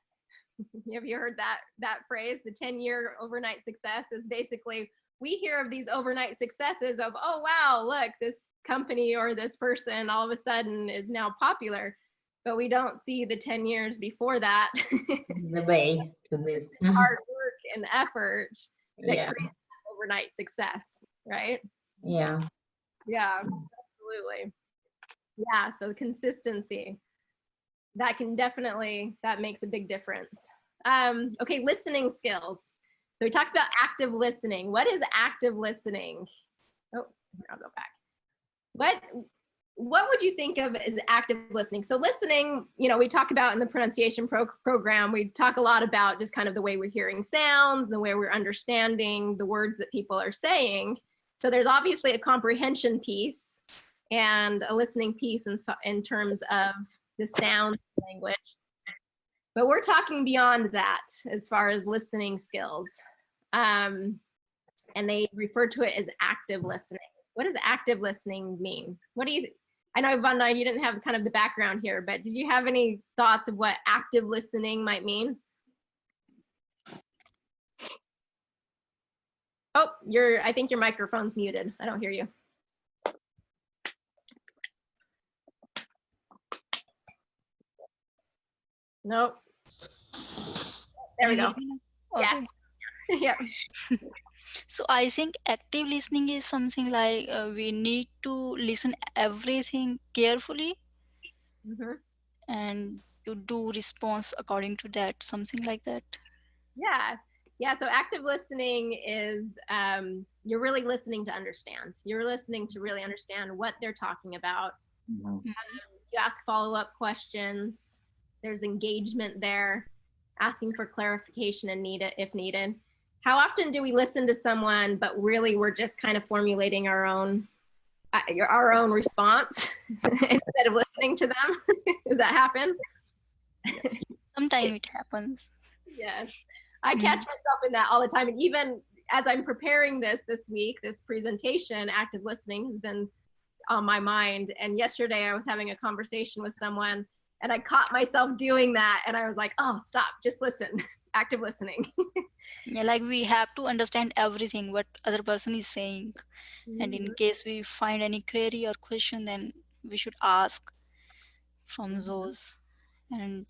Have you heard that phrase? The 10-year overnight success is basically, we hear of these overnight successes of, oh wow, look, this company or this person all of a sudden is now popular, but we don't see the 10 years before that. The way to this hard work and effort that creates overnight success, right? Yeah, absolutely. Yeah, so consistency. that can definitely, that makes a big difference. Okay, listening skills. So he talks about active listening. What is active listening? Oh, I'll go back. What would you think of as active listening? So listening, you know, we talk about in the pronunciation program, we talk a lot about just kind of the way we're hearing sounds, the way we're understanding the words that people are saying. So there's obviously a comprehension piece and a listening piece in terms of the sound language. But we're talking beyond that as far as listening skills. And they refer to it as active listening. What does active listening mean? What do you, I know, Vanda, you didn't have kind of the background here, but did you have any thoughts of what active listening might mean? Oh, I think your microphone's muted. I don't hear you. Nope. There we go. Okay. Yes. Yeah. So I think active listening is something like we need to listen everything carefully Mm-hmm. and to do response according to that, something like that. Yeah. Yeah. So active listening is you're really listening to understand. You're listening to really understand what they're talking about. Mhm. You ask follow-up questions. There's engagement there, asking for clarification and if needed. How often do we listen to someone, but really we're just kind of formulating our own response instead of listening to them? Does that happen? Sometimes it happens. Yes. I catch myself in that all the time. And even as I'm preparing this week, this presentation, active listening has been on my mind. And yesterday I was having a conversation with someone and I caught myself doing that. And I was like, oh, stop, just listen. Active listening. Yeah, like we have to understand everything what other person is saying. And in case we find any query or question, then we should ask from those. And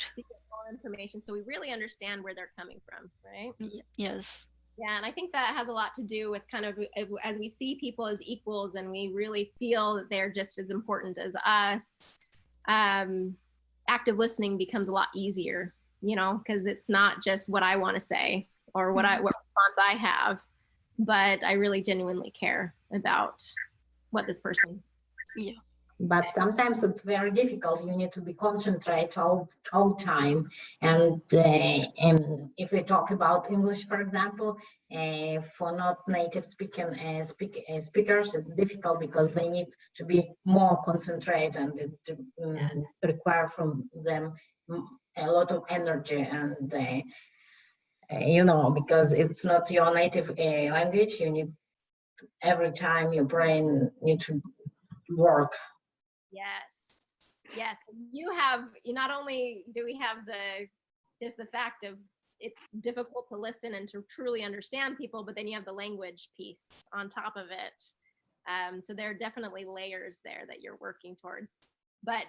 All information, so we really understand where they're coming from, right? yes. Yeah, and I think that has a lot to do with kind of as we see people as equals and we really feel that they're just as important as us, active listening becomes a lot easier, you know, because it's not just what I want to say or what response I have, but I really genuinely care about what this person. Yeah. But sometimes it's very difficult. You need to be concentrate all time. And if we talk about English, for example, for not native speakers, it's difficult because they need to be more concentrated and it require from them a lot of energy and you know, because it's not your native language. You need every time your brain need to work. Yes. Yes. Not only do we have just the fact of it's difficult to listen and to truly understand people, but then you have the language piece on top of it. So there are definitely layers there that you're working towards, but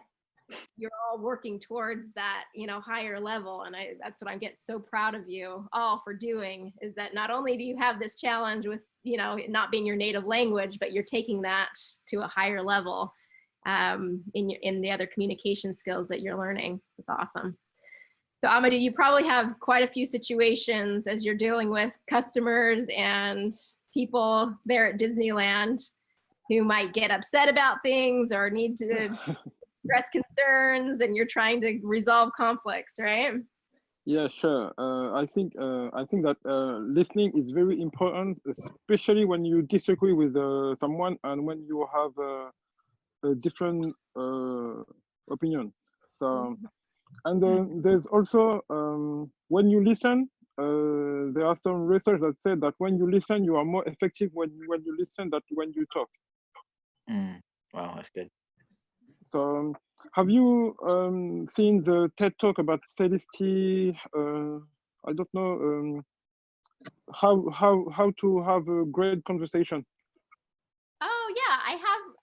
you're all working towards that, you know, higher level. And that's what I get so proud of you all for doing, is that not only do you have this challenge with, you know, not being your native language, but you're taking that to a higher level in the other communication skills that you're learning. It's awesome. So Amadou, you probably have quite a few situations as you're dealing with customers and people there at Disneyland who might get upset about things or need to express concerns, and you're trying to resolve conflicts, right? Yeah, sure. I think that listening is very important, especially when you disagree with someone and when you have a different opinion. So, and there's also when you listen, there are some research that said that when you listen, you are more effective when you listen than when you talk. Wow, that's good. So, have you seen the TED talk about civility? I don't know how to have a great conversation. Oh yeah,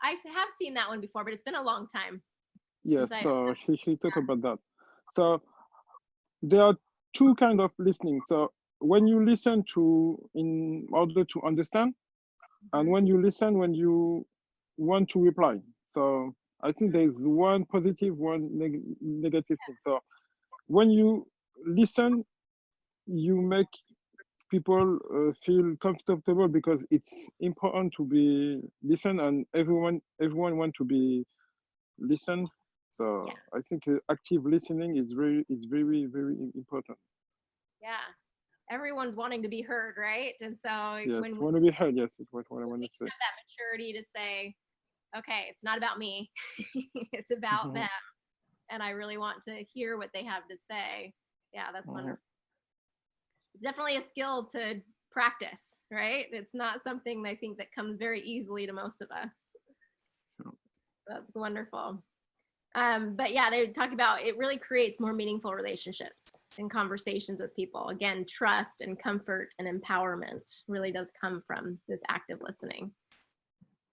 I have seen that one before, but it's been a long time. Yes, so she talked about that. So there are two kinds of listening. So when you listen in order to understand, and when you listen when you want to reply. So I think there's one positive, one negative thing. So when you listen, you make people feel comfortable because it's important to be listened, and everyone want to be listened. So Yeah. I think active listening is very important. Yeah. Everyone's wanting to be heard, right? And so Yes, when want to be heard. Yes, is what I we want to have say. that maturity to say, okay, it's not about me, it's about them. And I really want to hear what they have to say. Yeah, that's wonderful. It's definitely a skill to practice, right? It's not something I think that comes very easily to most of us. That's wonderful. But yeah, they talk about it really creates more meaningful relationships and conversations with people. Again, trust and comfort and empowerment really does come from this active listening.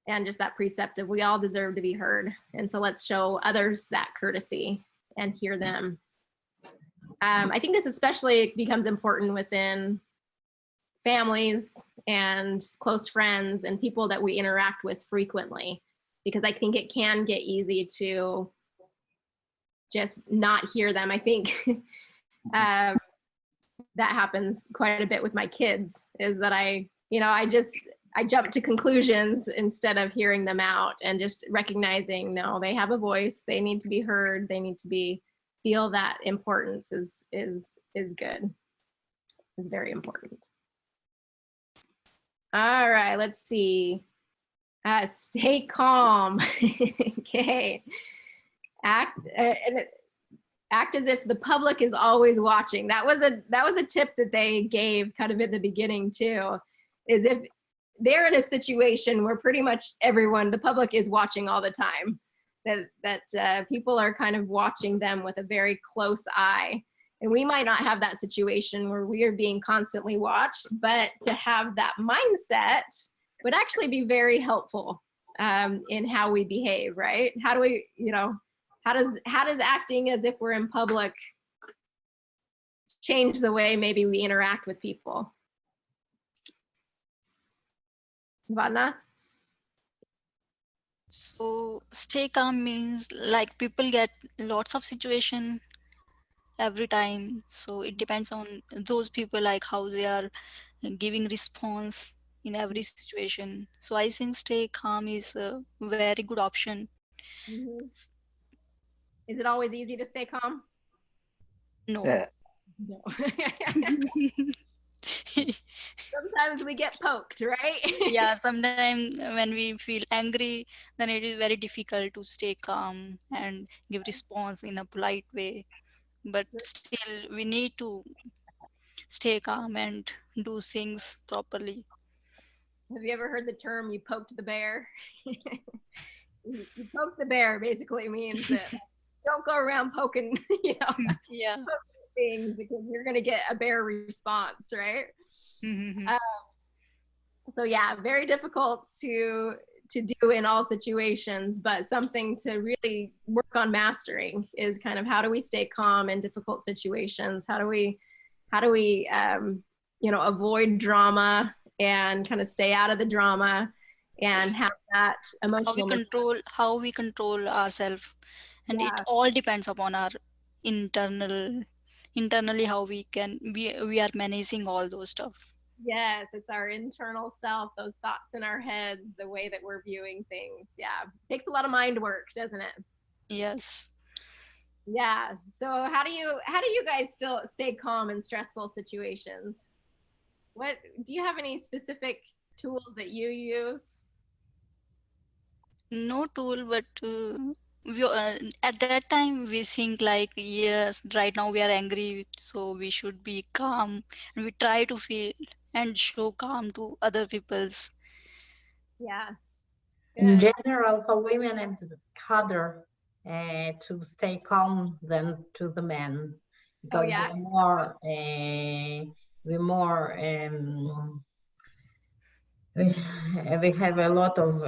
And just that precept of we all deserve to be heard. And so let's show others that courtesy and hear them. I think this especially becomes important within families and close friends and people that we interact with frequently, because I think it can get easy to just not hear them. I think that happens quite a bit with my kids, is that I jump to conclusions instead of hearing them out and just recognizing, no, they have a voice, they need to be heard, they need to feel that importance is good, is very important. All right, let's see. Stay calm. Okay. Act as if the public is always watching. That was a tip that they gave kind of in the beginning too, is if they're in a situation where pretty much everyone, the public is watching all the time, that people are kind of watching them with a very close eye. And we might not have that situation where we are being constantly watched, but to have that mindset would actually be very helpful in how we behave, right? How do we, how does acting as if we're in public change the way maybe we interact with people? Vanna? So stay calm means like people get lots of situation every time. So it depends on those people, like how they are giving response in every situation. So I think stay calm is a very good option. Mm-hmm. Is it always easy to stay calm? No. Yeah. No. Sometimes we get poked, right? Yeah, sometimes when we feel angry, then it is very difficult to stay calm and give response in a polite way. But still, we need to stay calm and do things properly. Have you ever heard the term "you poked the bear"? You poke the bear basically means that don't go around poking, Yeah. things, because you're going to get a bear response, right? So yeah, very difficult to do in all situations, but something to really work on mastering is kind of how do we stay calm in difficult situations? How do we avoid drama and kind of stay out of the drama and have that emotional how we control ourselves, and it all depends upon our internally how we are managing all those stuff. Yes, it's our internal self, those thoughts in our heads, the way that we're viewing things. Yeah, takes a lot of mind work, doesn't it? Yes. Yeah. So how do you guys stay calm in stressful situations? What do you have any specific tools that you use? No tool, but at that time we think like, yes, right now we are angry, so we should be calm, and we try to feel and show calm to other people's. Yeah. In general, for women, it's harder to stay calm than to the men, because we're more we have a lot of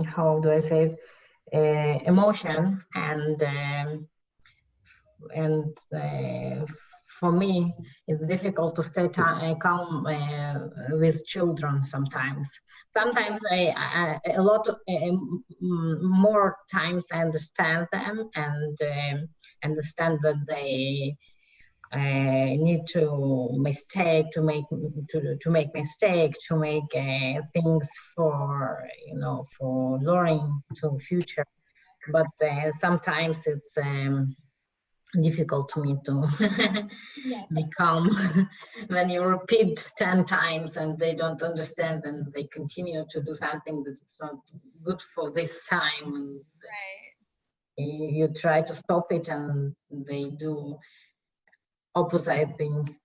how do I say it, emotion and for me, it's difficult to stay calm with children sometimes. Sometimes a lot of, more times I understand them and understand that they need to make mistakes, to make things for, for learning to future. But sometimes it's difficult to me to be calm when you repeat 10 times and they don't understand and they continue to do something that's not good for this time. And you try to stop it and they do opposite thing.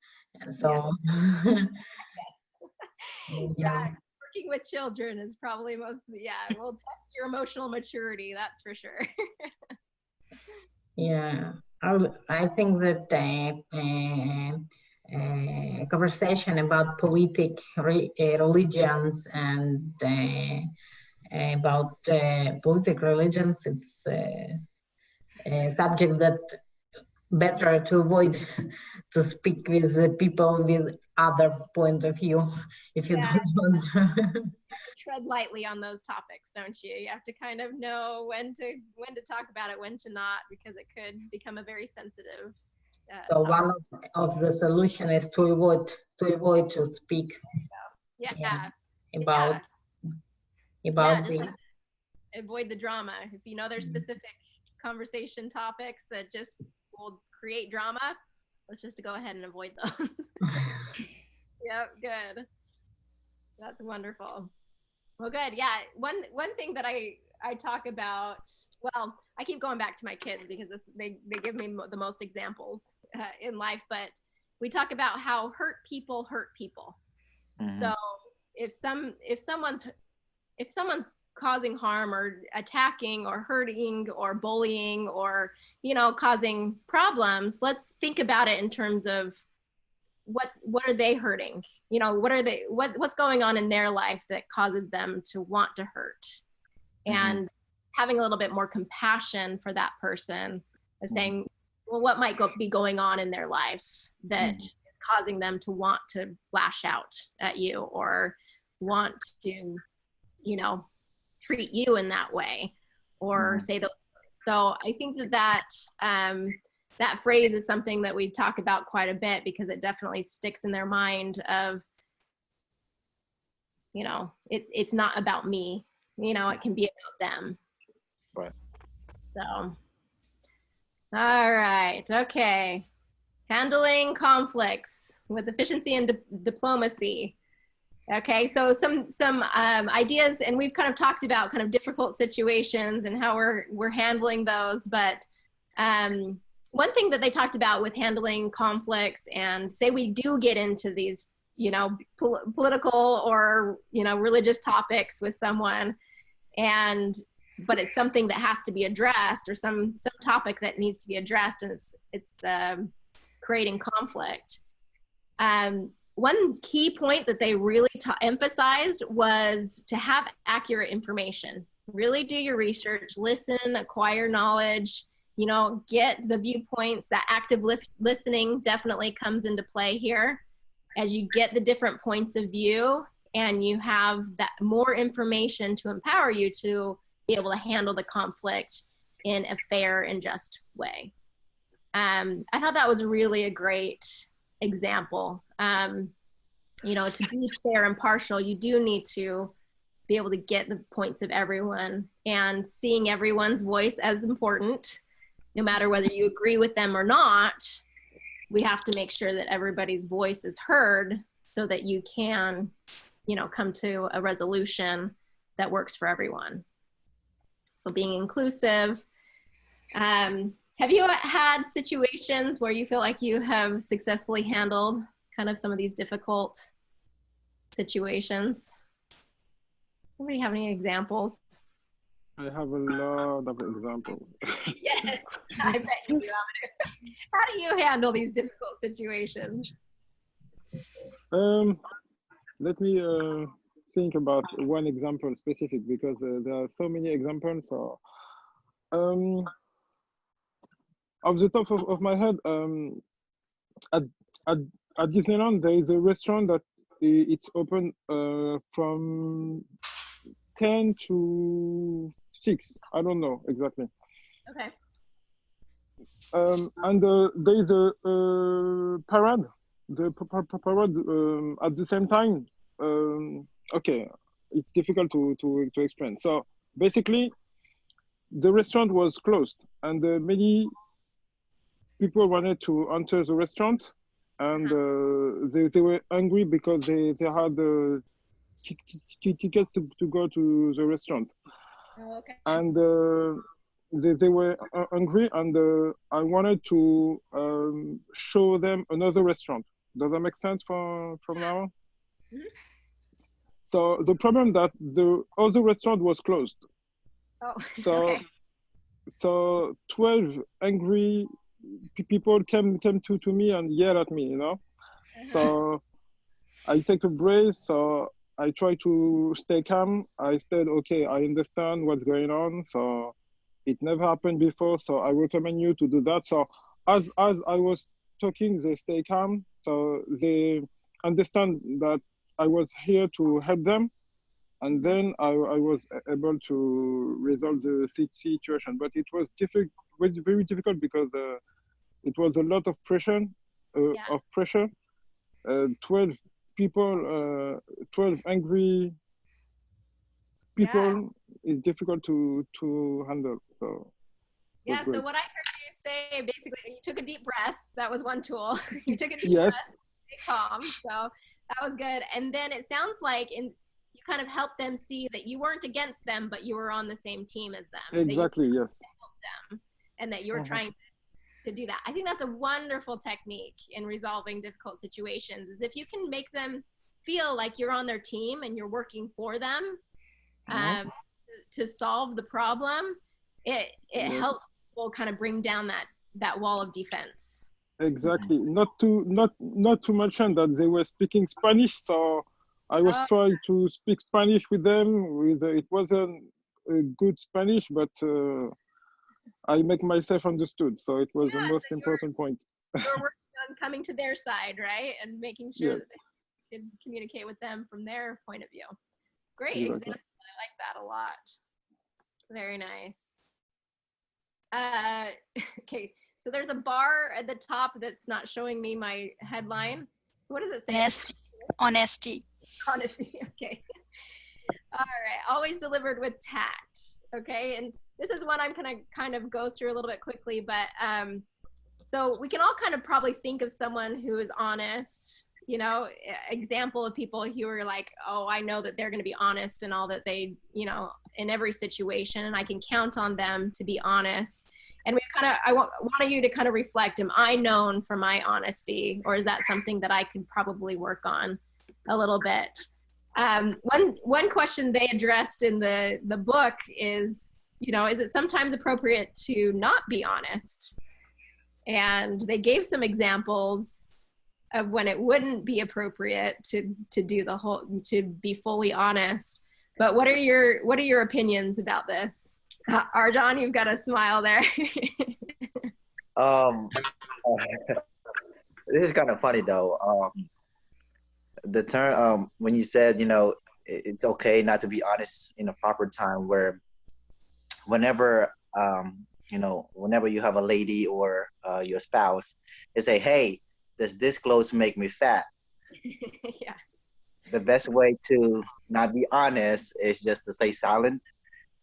And so, yeah, working with children is probably will test your emotional maturity, that's for sure. Yeah, I think that conversation about religions and about political religions, it's a subject that better to avoid to speak with the people with other point of view if you don't want to. Tread lightly on those topics, don't you? You have to kind of know when to talk about it, when to not, because it could become a very sensitive so topic. One of the solution is to avoid to speak about avoid the drama. If you know there's specific conversation topics that just will create drama, let's just go ahead and avoid those. Yep, good. That's wonderful. Well, good. Yeah, one thing that I talk about, well, I keep going back to my kids because they give me the most examples in life, but we talk about how hurt people hurt people. Mm-hmm. So if someone's causing harm or attacking or hurting or bullying or causing problems, let's think about it in terms of what are they hurting? What's going on in their life that causes them to want to hurt? And having a little bit more compassion for that person of saying, well, what might be going on in their life that is causing them to want to lash out at you or want to, treat you in that way or say those. So I think that phrase is something that we talk about quite a bit because it definitely sticks in their mind of, it's not about me, it can be about them. Right. So, all right. Okay. Handling conflicts with efficiency and diplomacy. Okay, so some ideas, and we've kind of talked about kind of difficult situations and how we're handling those. But one thing that they talked about with handling conflicts, and say we do get into these, political or religious topics with someone, but it's something that has to be addressed, or some topic that needs to be addressed, and it's creating conflict. One key point that they really emphasized was to have accurate information. Really do your research, listen, acquire knowledge, get the viewpoints. That active listening definitely comes into play here. As you get the different points of view and you have that more information to empower you to be able to handle the conflict in a fair and just way. I thought that was really a great example. To be fair and partial, you do need to be able to get the points of everyone, and seeing everyone's voice as important, no matter whether you agree with them or not. We have to make sure that everybody's voice is heard so that you can, come to a resolution that works for everyone. So being inclusive. Have you had situations where you feel like you have successfully handled kind of some of these difficult situations? Anybody have any examples? I have a lot of examples. Yes, I bet you do. How do you handle these difficult situations? Let me think about one example specific, because there are so many examples. So, off the top of my head, at, at at Disneyland there is a restaurant that it's open from 10 to 6. I don't know exactly. Okay. And there is a parade. The parade at the same time. Okay, it's difficult to explain. So basically, the restaurant was closed, and many people wanted to enter the restaurant, and they were angry because they had tickets to go to the restaurant. Oh, okay. And they were angry, and I wanted to show them another restaurant. Does that make sense from now on? Mm-hmm. So the problem that the other restaurant was closed. Oh, So okay. so 12 angry people came to me and yelled at me, you know. So I take a breath. So I try to stay calm. I said, okay, I understand what's going on. So it never happened before. So I recommend you to do that. So as I was talking, they stay calm. So they understand that I was here to help them. And then I was able to resolve the situation. But it was very difficult because it was a lot of pressure. Yeah. 12 people, 12 angry people is difficult to handle. So yeah. great. So what I heard you say, basically, you took a deep breath. That was one tool. You took a deep Yes. breath, stay calm. So that was good. And then it sounds like you kind of helped them see that you weren't against them, but you were on the same team as them. Exactly. Yes. Them, and that you were trying to do that. I think that's a wonderful technique in resolving difficult situations, is if you can make them feel like you're on their team and you're working for them to solve the problem, it helps people kind of bring down that wall of defense. Exactly. Not to mention that they were speaking Spanish, so I was trying to speak Spanish with them. It wasn't a good Spanish, but I make myself understood. So it was the most important point. You're working on coming to their side, right, and making sure that they can communicate with them from their point of view. Great example. I like that a lot. Very nice. Okay, so there's a bar at the top that's not showing me my headline. So what does it say? Honesty. Honesty. Okay. All right. Always delivered with tact. Okay. And this is one I'm gonna kind of go through a little bit quickly, but so we can all kind of probably think of someone who is honest. You know, example of people who are like, oh, I know that they're going to be honest in all that they, you know, in every situation, and I can count on them to be honest. And I want you to kind of reflect, am I known for my honesty, or is that something that I could probably work on a little bit? One question they addressed in the book is, you know, is it sometimes appropriate to not be honest? And they gave some examples of when it wouldn't be appropriate to be fully honest. But what are your opinions about this? Arjan, you've got a smile there. This is kind of funny though. The term when you said, you know, it's okay not to be honest in a proper time, where whenever you know, whenever you have a lady or your spouse, they say, hey, does this clothes make me fat? Yeah. The best way to not be honest is just to stay silent.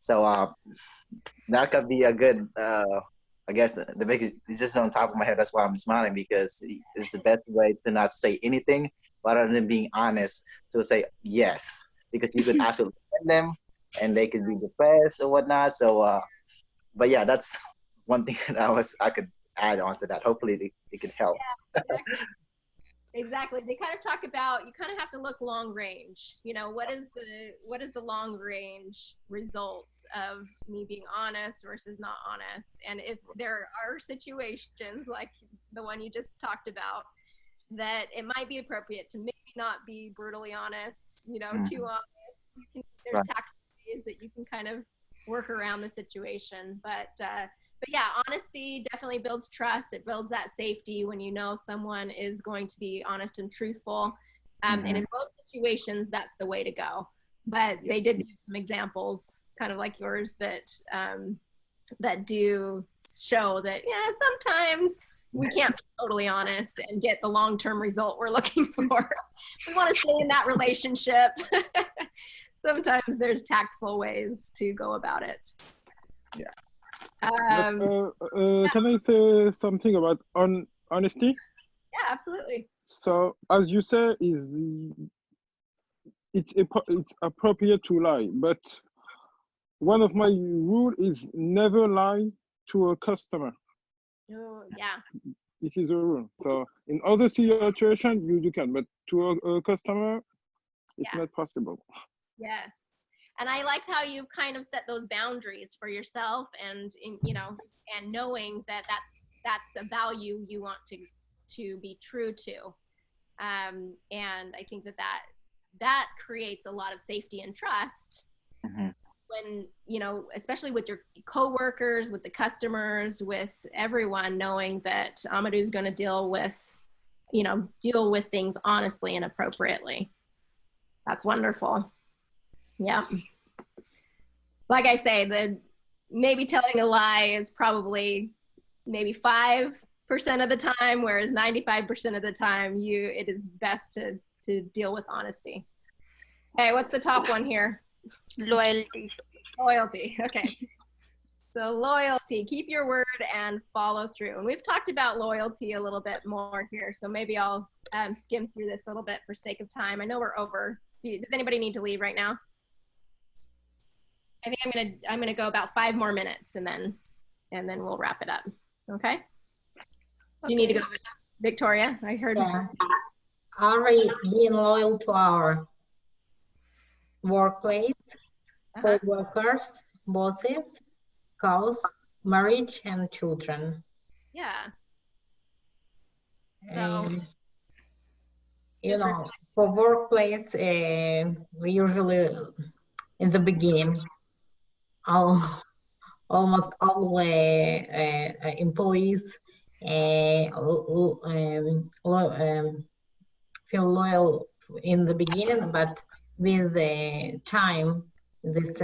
So that could be a good, I guess, the biggest, it's just on top of my head. That's why I'm smiling, because it's the best way to not say anything rather than being honest, to say yes, because you could actually offend them and they could be depressed or whatnot. So, but yeah, that's one thing that I could add on to that. Hopefully it could help. Yeah, exactly. They kind of talk about, you kind of have to look long range. You know, what is the long range results of me being honest versus not honest? And if there are situations like the one you just talked about, that it might be appropriate to maybe not be brutally honest, you know, too honest. There's tactical ways that you can kind of work around the situation. But But yeah, honesty definitely builds trust. It builds that safety when you know someone is going to be honest and truthful. And in most situations, that's the way to go. But they did give some examples, kind of like yours, that that do show that, yeah, sometimes we can't be totally honest and get the long-term result we're looking for. We want to stay in that relationship. Sometimes there's tactful ways to go about it. Can I say something about honesty? Yeah, absolutely. So, as you say, it's appropriate to lie, but one of my rule is never lie to a customer. Oh, yeah. This is a rule. So in other situations, you can, but to a customer, it's not possible. Yes. And I like how you've kind of set those boundaries for yourself, and you know, and knowing that that's a value you want to be true to. And I think that creates a lot of safety and trust. When, you know, especially with your coworkers, with the customers, with everyone, knowing that Amadou is going to deal with things honestly and appropriately. That's wonderful. Yeah. Like I say, maybe telling a lie is probably maybe 5% of the time, whereas 95% of the time it is best to deal with honesty. Okay, what's the top one here? Loyalty. Loyalty. Okay. So loyalty, keep your word and follow through. And we've talked about loyalty a little bit more here, so maybe I'll skim through this a little bit for sake of time. I know we're over. Does anybody need to leave right now? I think I'm gonna go about 5 more minutes, and then we'll wrap it up. Okay. Do you need to go, Victoria? I heard. Yeah. Are we being loyal to our workplace, co-workers, bosses, spouse, marriage, and children? Yeah. And, you know, for workplace, we usually, in the beginning, almost all employees feel loyal in the beginning, but with time, this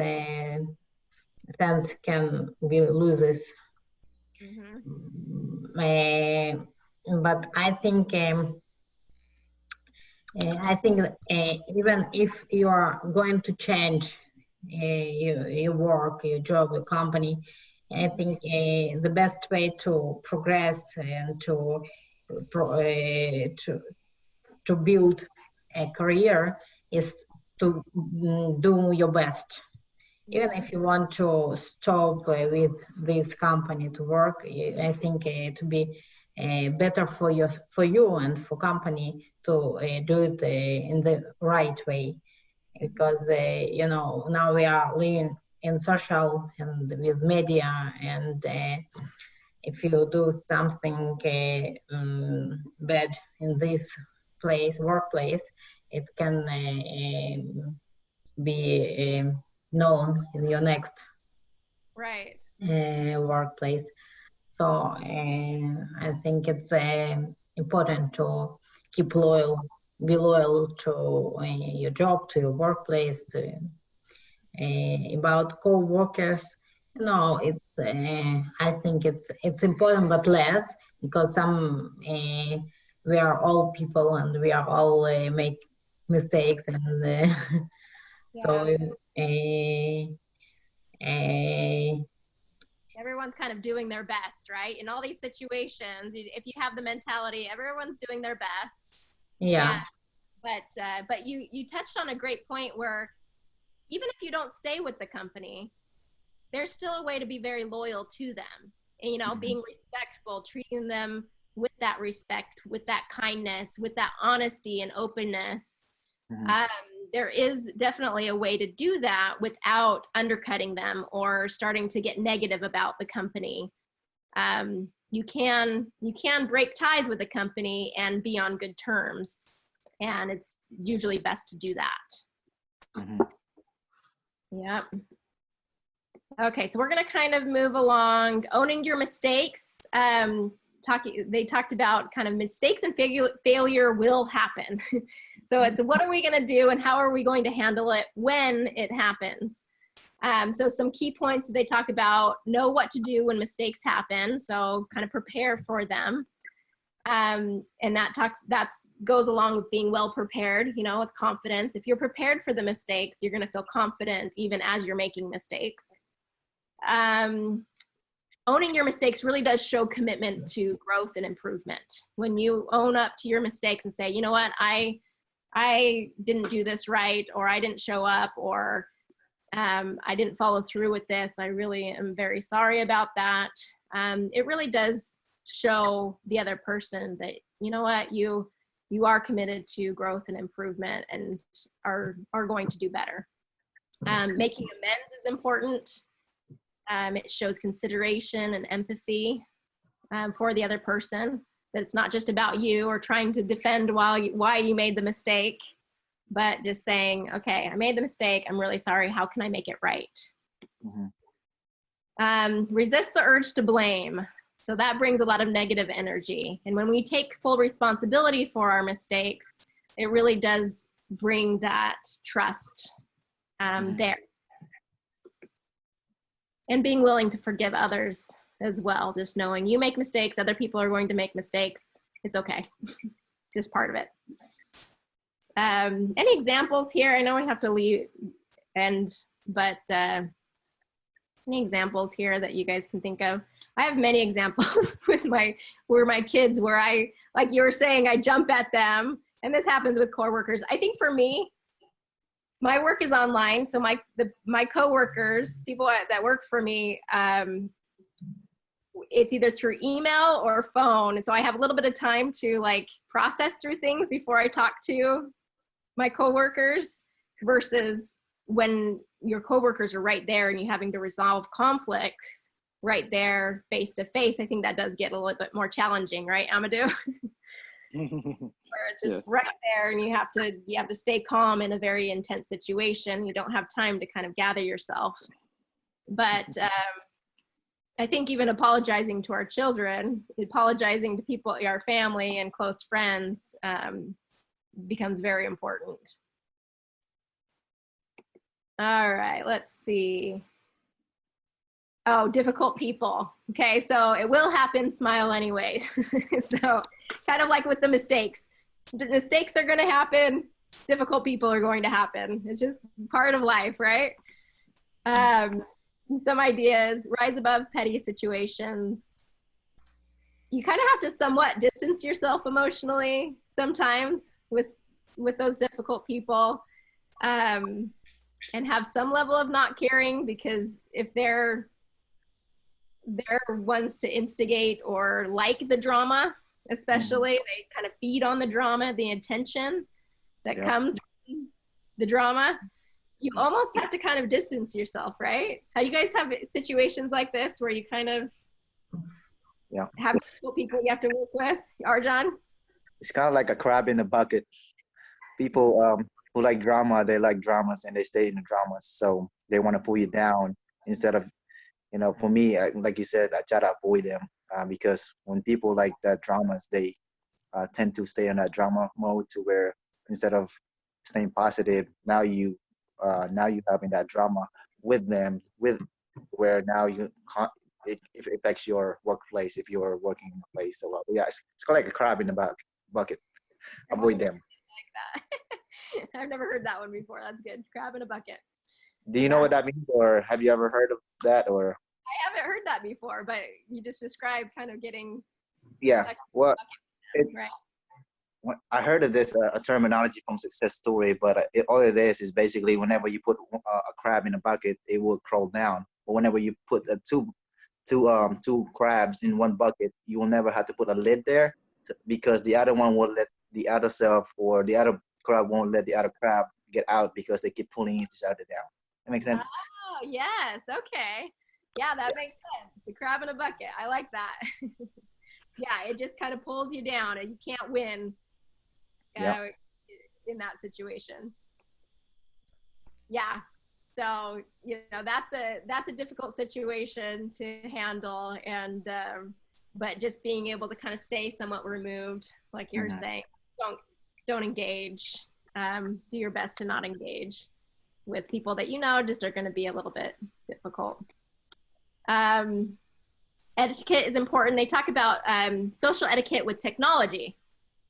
sense can be loses. But I think even if you are going to change your work, your job, your company, I think the best way to progress and to build a career is to do your best. Even if you want to stop with this company to work, I think to be better for you and for company to do it in the right way, because you know, now we are living in social and with media, and if you do something bad in this workplace, it can be known in your next workplace. So I think it's important to keep be loyal to your job, to your workplace. About co-workers, no, it's I think it's important, but less, because some we are all people and we are all make mistakes, and so everyone's kind of doing their best, right? In all these situations, if you have the mentality, everyone's doing their best. Yeah. But you touched on a great point where even if you don't stay with the company, there's still a way to be very loyal to them. And, you know, being respectful, treating them with that respect, with that kindness, with that honesty and openness. There is definitely a way to do that without undercutting them or starting to get negative about the company. You can break ties with the company and be on good terms, and it's usually best to do that. Yeah. Okay, so we're going to kind of move along. Owning your mistakes. They talked about kind of mistakes and failure will happen. So it's what are we going to do and how are we going to handle it when it happens? So some key points that they talk about: know what to do when mistakes happen. So kind of prepare for them. And that goes along with being well prepared, you know, with confidence. If you're prepared for the mistakes, you're going to feel confident even as you're making mistakes. Owning your mistakes really does show commitment to growth and improvement. When you own up to your mistakes and say, you know what, I didn't do this right, or I didn't show up, or I didn't follow through with this. I really am very sorry about that. It really does show the other person that, you know what, you are committed to growth and improvement and are going to do better. Making amends is important. It shows consideration and empathy for the other person, that it's not just about you or trying to defend why you made the mistake, but just saying, okay, I made the mistake, I'm really sorry, how can I make it right? Mm-hmm. Resist the urge to blame. So that brings a lot of negative energy. And when we take full responsibility for our mistakes, it really does bring that trust there. And being willing to forgive others as well. Just knowing you make mistakes, other people are going to make mistakes. It's okay. It's just part of it. Any examples here? I know we have to leave, but any examples here that you guys can think of? I have many examples with my kids where I, like you were saying, I jump at them, and this happens with coworkers. I think for me, my work is online, so my coworkers, people that work for me, it's either through email or phone, and so I have a little bit of time to like process through things before I talk to my coworkers, versus when your coworkers are right there and you're having to resolve conflicts right there face to face. I think that does get a little bit more challenging, right, Amadou? Or it's just right there, and you have to stay calm in a very intense situation. You don't have time to kind of gather yourself. But I think even apologizing to our children, apologizing to people, our family and close friends, becomes very important. All right, let's see. Oh, difficult people. Okay, so it will happen, smile anyways. So kind of like with the mistakes. The mistakes are going to happen. Difficult people are going to happen. It's just part of life, right? Some ideas: rise above petty situations. You kind of have to somewhat distance yourself emotionally sometimes with those difficult people, and have some level of not caring, because if they're ones to instigate or like the drama, especially, they kind of feed on the drama, the attention that comes from the drama. You almost have to kind of distance yourself, right? How you guys have situations like this where you kind of have people you have to work with? Arjan? It's kind of like a crab in a bucket. People who like drama, they like dramas and they stay in the dramas. So they want to pull you down instead of, you know, for me, like you said, I try to avoid them because when people like that dramas, they tend to stay in that drama mode, to where instead of staying positive, now you having that drama with them, where now it affects your workplace if you're working in a place. So it's kind of like a crab in the bucket. Avoid them. Like that. I've never heard that one before. That's good. Crab in a bucket. Do you know what that means, or have you ever heard of that? Or I haven't heard that before, but you just described kind of getting. Well, right. I heard of this a terminology from Success Story, but all it is basically whenever you put a crab in a bucket, it will crawl down. But whenever you put two crabs in one bucket, you will never have to put a lid there, because the other one will let the other self, or the other crab won't let the other crab get out, because they keep pulling each other down. That makes sense? Oh, yes. Okay. Yeah, that makes sense. The crab in a bucket. I like that. Yeah, it just kind of pulls you down and you can't win in that situation. Yeah. So, you know, that's a difficult situation to handle. And, but just being able to kind of stay somewhat removed, like you're saying, don't engage, do your best to not engage with people that, you know, just are going to be a little bit difficult. Etiquette is important. They talk about social etiquette with technology.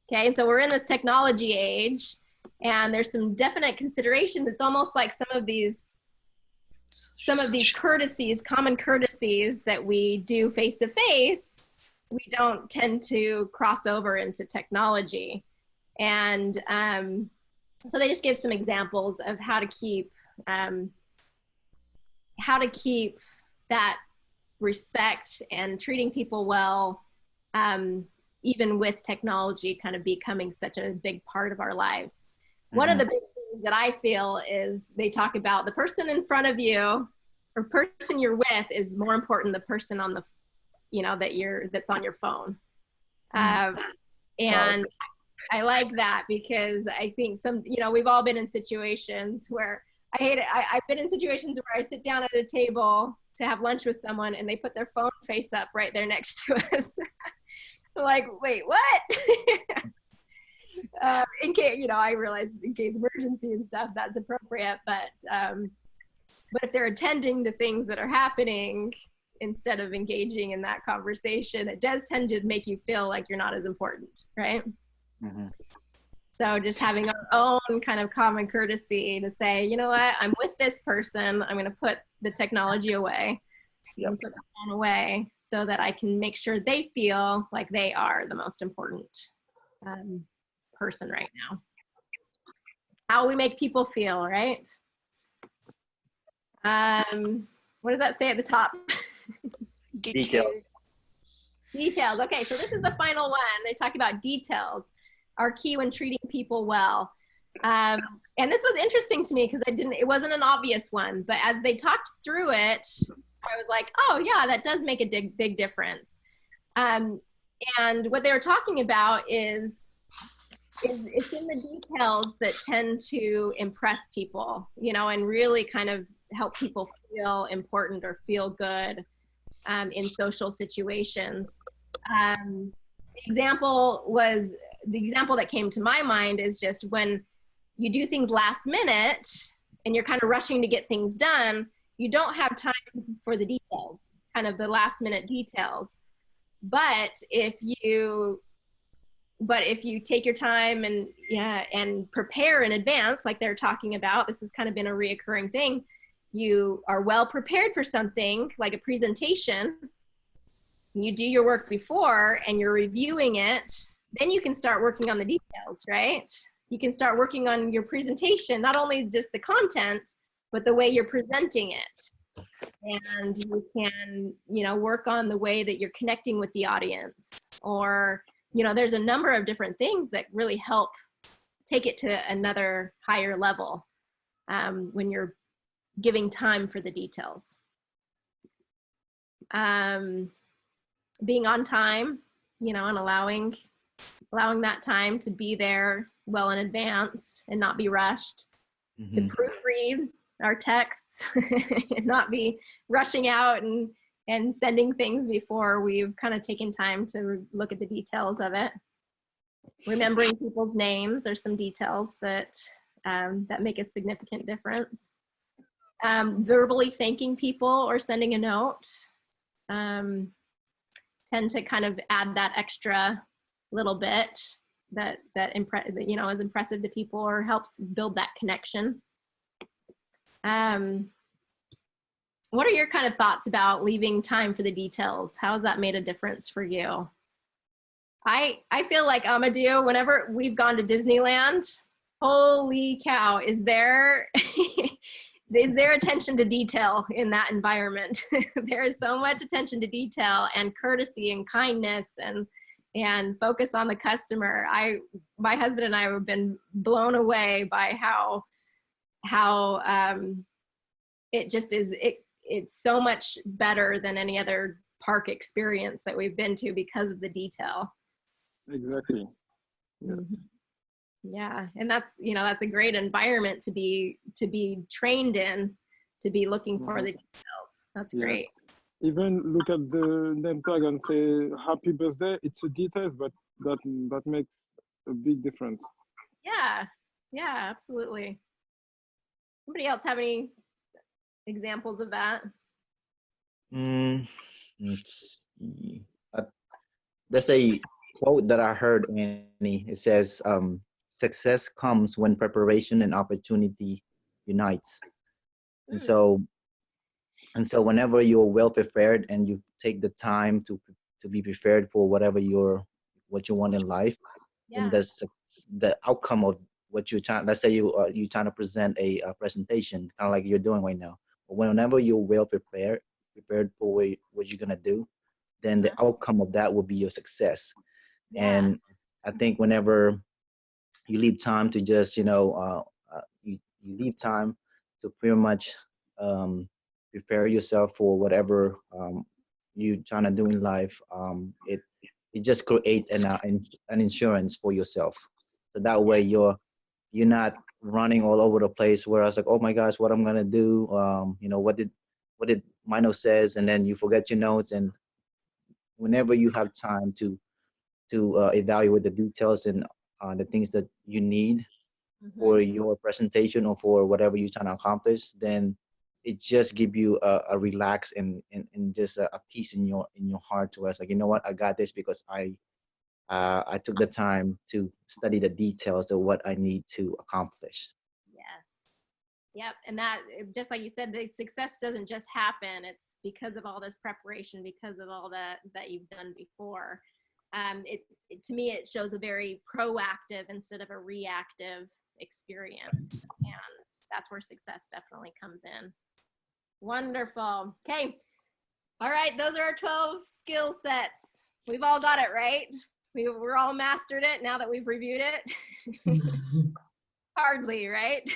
Okay, and so we're in this technology age, and there's some definite considerations. It's almost like some of these courtesies, common courtesies that we do face to face, we don't tend to cross over into technology. And so they just give some examples of how to keep that respect and treating people well, even with technology kind of becoming such a big part of our lives. One of the big things that I feel is they talk about the person in front of you or person you're with is more important than the person on the, you know, that's on your phone. And I like that because I think you know, we've all been in situations where I hate it. I've been in situations where I sit down at a table to have lunch with someone and they put their phone face up right there next to us. Like, wait, what? In case, you know, I realize in case emergency and stuff, that's appropriate. But if they're attending to things that are happening instead of engaging in that conversation, it does tend to make you feel like you're not as important, right? So just having our own kind of common courtesy to say, you know what, I'm with this person. I'm going to put the technology away. And put the phone away so that I can make sure they feel like they are the most important person right now. How we make people feel, right? What does that say at the top? Details. Details. Okay, so this is the final one. They talk about details are key when treating people well. And this was interesting to me because it wasn't an obvious one, but as they talked through it, I was like, oh yeah, that does make a big difference. And what they were talking about is it's in the details that tend to impress people, you know, and really kind of help people feel important or feel good in social situations. The example that came to my mind is just when you do things last minute and you're kind of rushing to get things done, you don't have time for the details, kind of the last minute details. But if you take your time and prepare in advance, like they're talking about, this has kind of been a reoccurring thing. You are well prepared for something like a presentation. You do your work before and you're reviewing it. Then you can start working on the details, right? You can start working on your presentation, not only just the content, but the way you're presenting it. And you can, you know, work on the way that you're connecting with the audience, or, you know, there's a number of different things that really help take it to another higher level when you're giving time for the details. Being on time, you know, and allowing that time to be there well in advance and not be rushed, to proofread our texts and not be rushing out and sending things before we've kind of taken time to look at the details of it. Remembering people's names are some details that make a significant difference. Verbally thanking people or sending a note tend to kind of add that extra little bit that you know, is impressive to people or helps build that connection. What are your kind of thoughts about leaving time for the details? How has that made a difference for you? I feel like Amadou, whenever we've gone to Disneyland, holy cow, is there attention to detail in that environment? There is so much attention to detail and courtesy and kindness and focus on the customer. My husband and I have been blown away by how it just is, it's so much better than any other park experience that we've been to because of the detail. Exactly. Yeah. Yeah, and that's, you know, that's a great environment to be trained in, to be looking for the details. That's great. Even look at the name tag and say happy birthday. It's a detail, but that makes a big difference. Yeah, absolutely. Anybody else have any examples of that? Let's see. There's a quote that I heard, Annie. It says, "Success comes when preparation and opportunity unites." And so whenever you're well prepared and you take the time to be prepared for what you want in life, then the outcome of what you're trying. Let's say you're trying to present a presentation, kind of like you're doing right now. But whenever you're well prepared for what you're gonna do, then the outcome of that will be your success. And I think whenever you leave time to just you leave time to pretty much prepare yourself for whatever you're trying to do in life, it just create an insurance for yourself. So that way you're not running all over the place where I was like, oh my gosh, what I'm gonna do? What did my note says, and then you forget your notes. And whenever you have time to evaluate the details and the things that you need for your presentation or for whatever you're trying to accomplish, then it just give you a relax and just a peace in your heart to us, like, you know what, I got this because I took the time to study the details of what I need to accomplish. Yes. Yep. And that, just like you said, the success doesn't just happen. It's because of all this preparation, because of all that you've done before. To me, it shows a very proactive instead of a reactive experience. And that's where success definitely comes in. Wonderful. Okay. All right. Those are our 12 skill sets. We've all got it, right? We're all mastered it now that we've reviewed it. Hardly, right?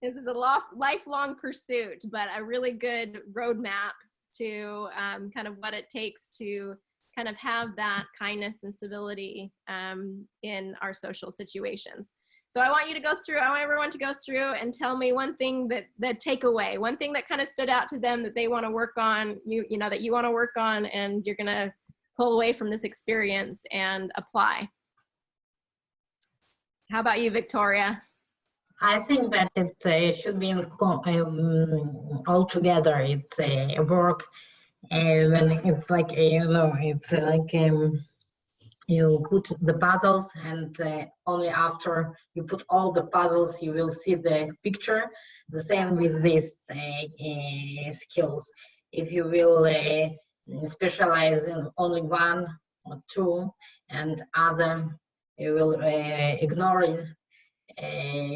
This is a lifelong pursuit, but a really good roadmap to kind of what it takes to kind of have that kindness and civility in our social situations. So I want everyone to go through and tell me one thing that takeaway, one thing that kind of stood out to them that they want to work on, that you want to work on, and you're going to pull away from this experience and apply. How about you, Victoria? I think that it should be all together. It's a work, when it's like it's like you put the puzzles, and only after you put all the puzzles, you will see the picture. The same with these skills. If you will specialize in only one or two, and other you will ignore it,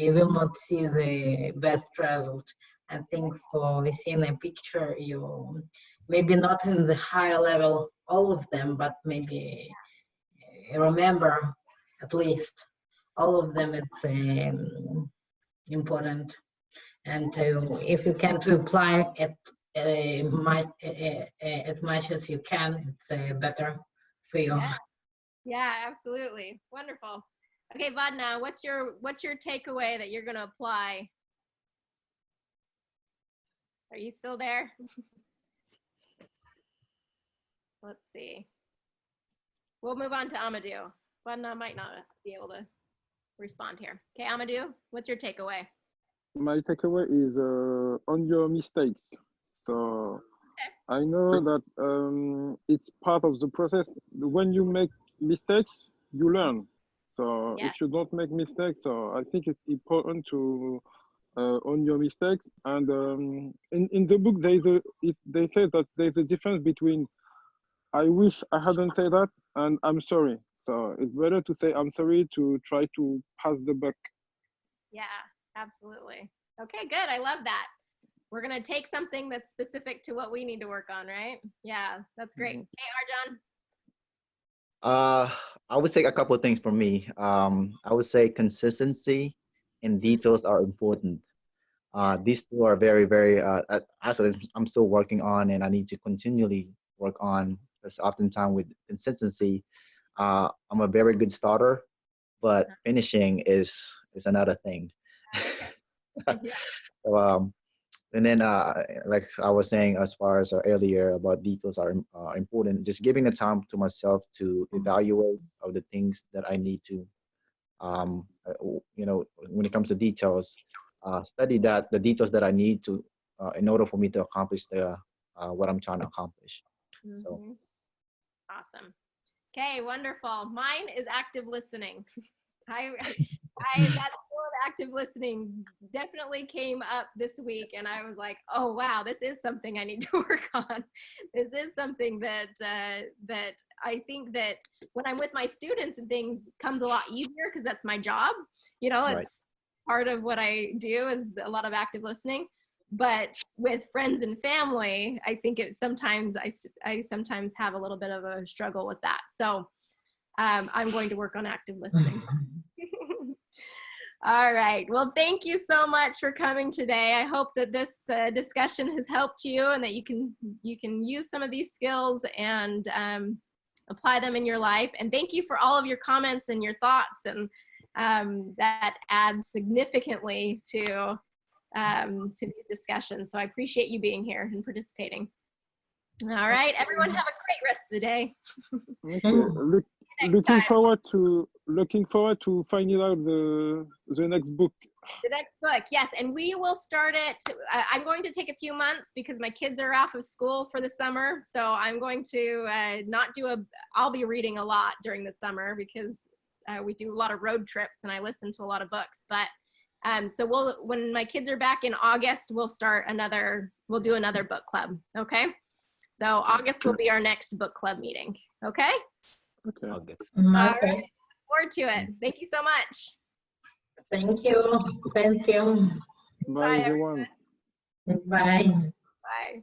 you will not see the best result. I think for seeing a picture, you maybe not in the higher level all of them, but maybe remember at least all of them. It's important, and if you can to apply it as much as you can, it's better for you. Yeah, absolutely. Wonderful. Okay, Vadna, what's your takeaway that you're going to apply? Are you still there? Let's see. We'll move on to Amadou. Vadna might not be able to respond here. Okay, Amadou, what's your takeaway? My takeaway is on your mistakes. So I know that it's part of the process. When you make mistakes, you learn. So if you don't make mistakes, so I think it's important to own your mistakes. And in the book, they say that there's a difference between I wish I hadn't said that and I'm sorry. So it's better to say I'm sorry to try to pass the buck. Yeah, Absolutely. Okay, good. I love that. We're going to take something that's specific to what we need to work on, right? Yeah, that's great. Hey, Arjan? I would say a couple of things for me. I would say consistency and details are important. These two are very, very, actually, I'm still working on, and I need to continually work on, because oftentimes with consistency, I'm a very good starter, but finishing is another thing. So, And then, like I was saying, as far as earlier about details are important. Just giving the time to myself to evaluate of the things that I need to, when it comes to details, study the details that I need to, in order for me to accomplish what I'm trying to accomplish. So. Mm-hmm. Awesome. Okay, wonderful. Mine is active listening. That skill of active listening definitely came up this week, and I was like, oh wow, this is something I need to work on. This is something that that I think that when I'm with my students and things comes a lot easier because that's my job. You know, it's part of what I do is a lot of active listening. But with friends and family, I think I sometimes have a little bit of a struggle with that. So I'm going to work on active listening. All right. Well, thank you so much for coming today. I hope that this discussion has helped you and that you can use some of these skills and apply them in your life. And thank you for all of your comments and your thoughts. And that adds significantly to these discussions. So I appreciate you being here and participating. All right. Everyone have a great rest of the day. Okay. Looking forward to finding out the next book. The next book, yes, and we will start it. I'm going to take a few months because my kids are off of school for the summer, so I'm going to I'll be reading a lot during the summer because we do a lot of road trips and I listen to a lot of books. But so when my kids are back in August, we'll do another book club. Okay, so August will be our next book club meeting. Okay. Okay. August. All right. Look forward to it. Thank you so much. Thank you. Thank you. Bye, everyone. Bye. Bye.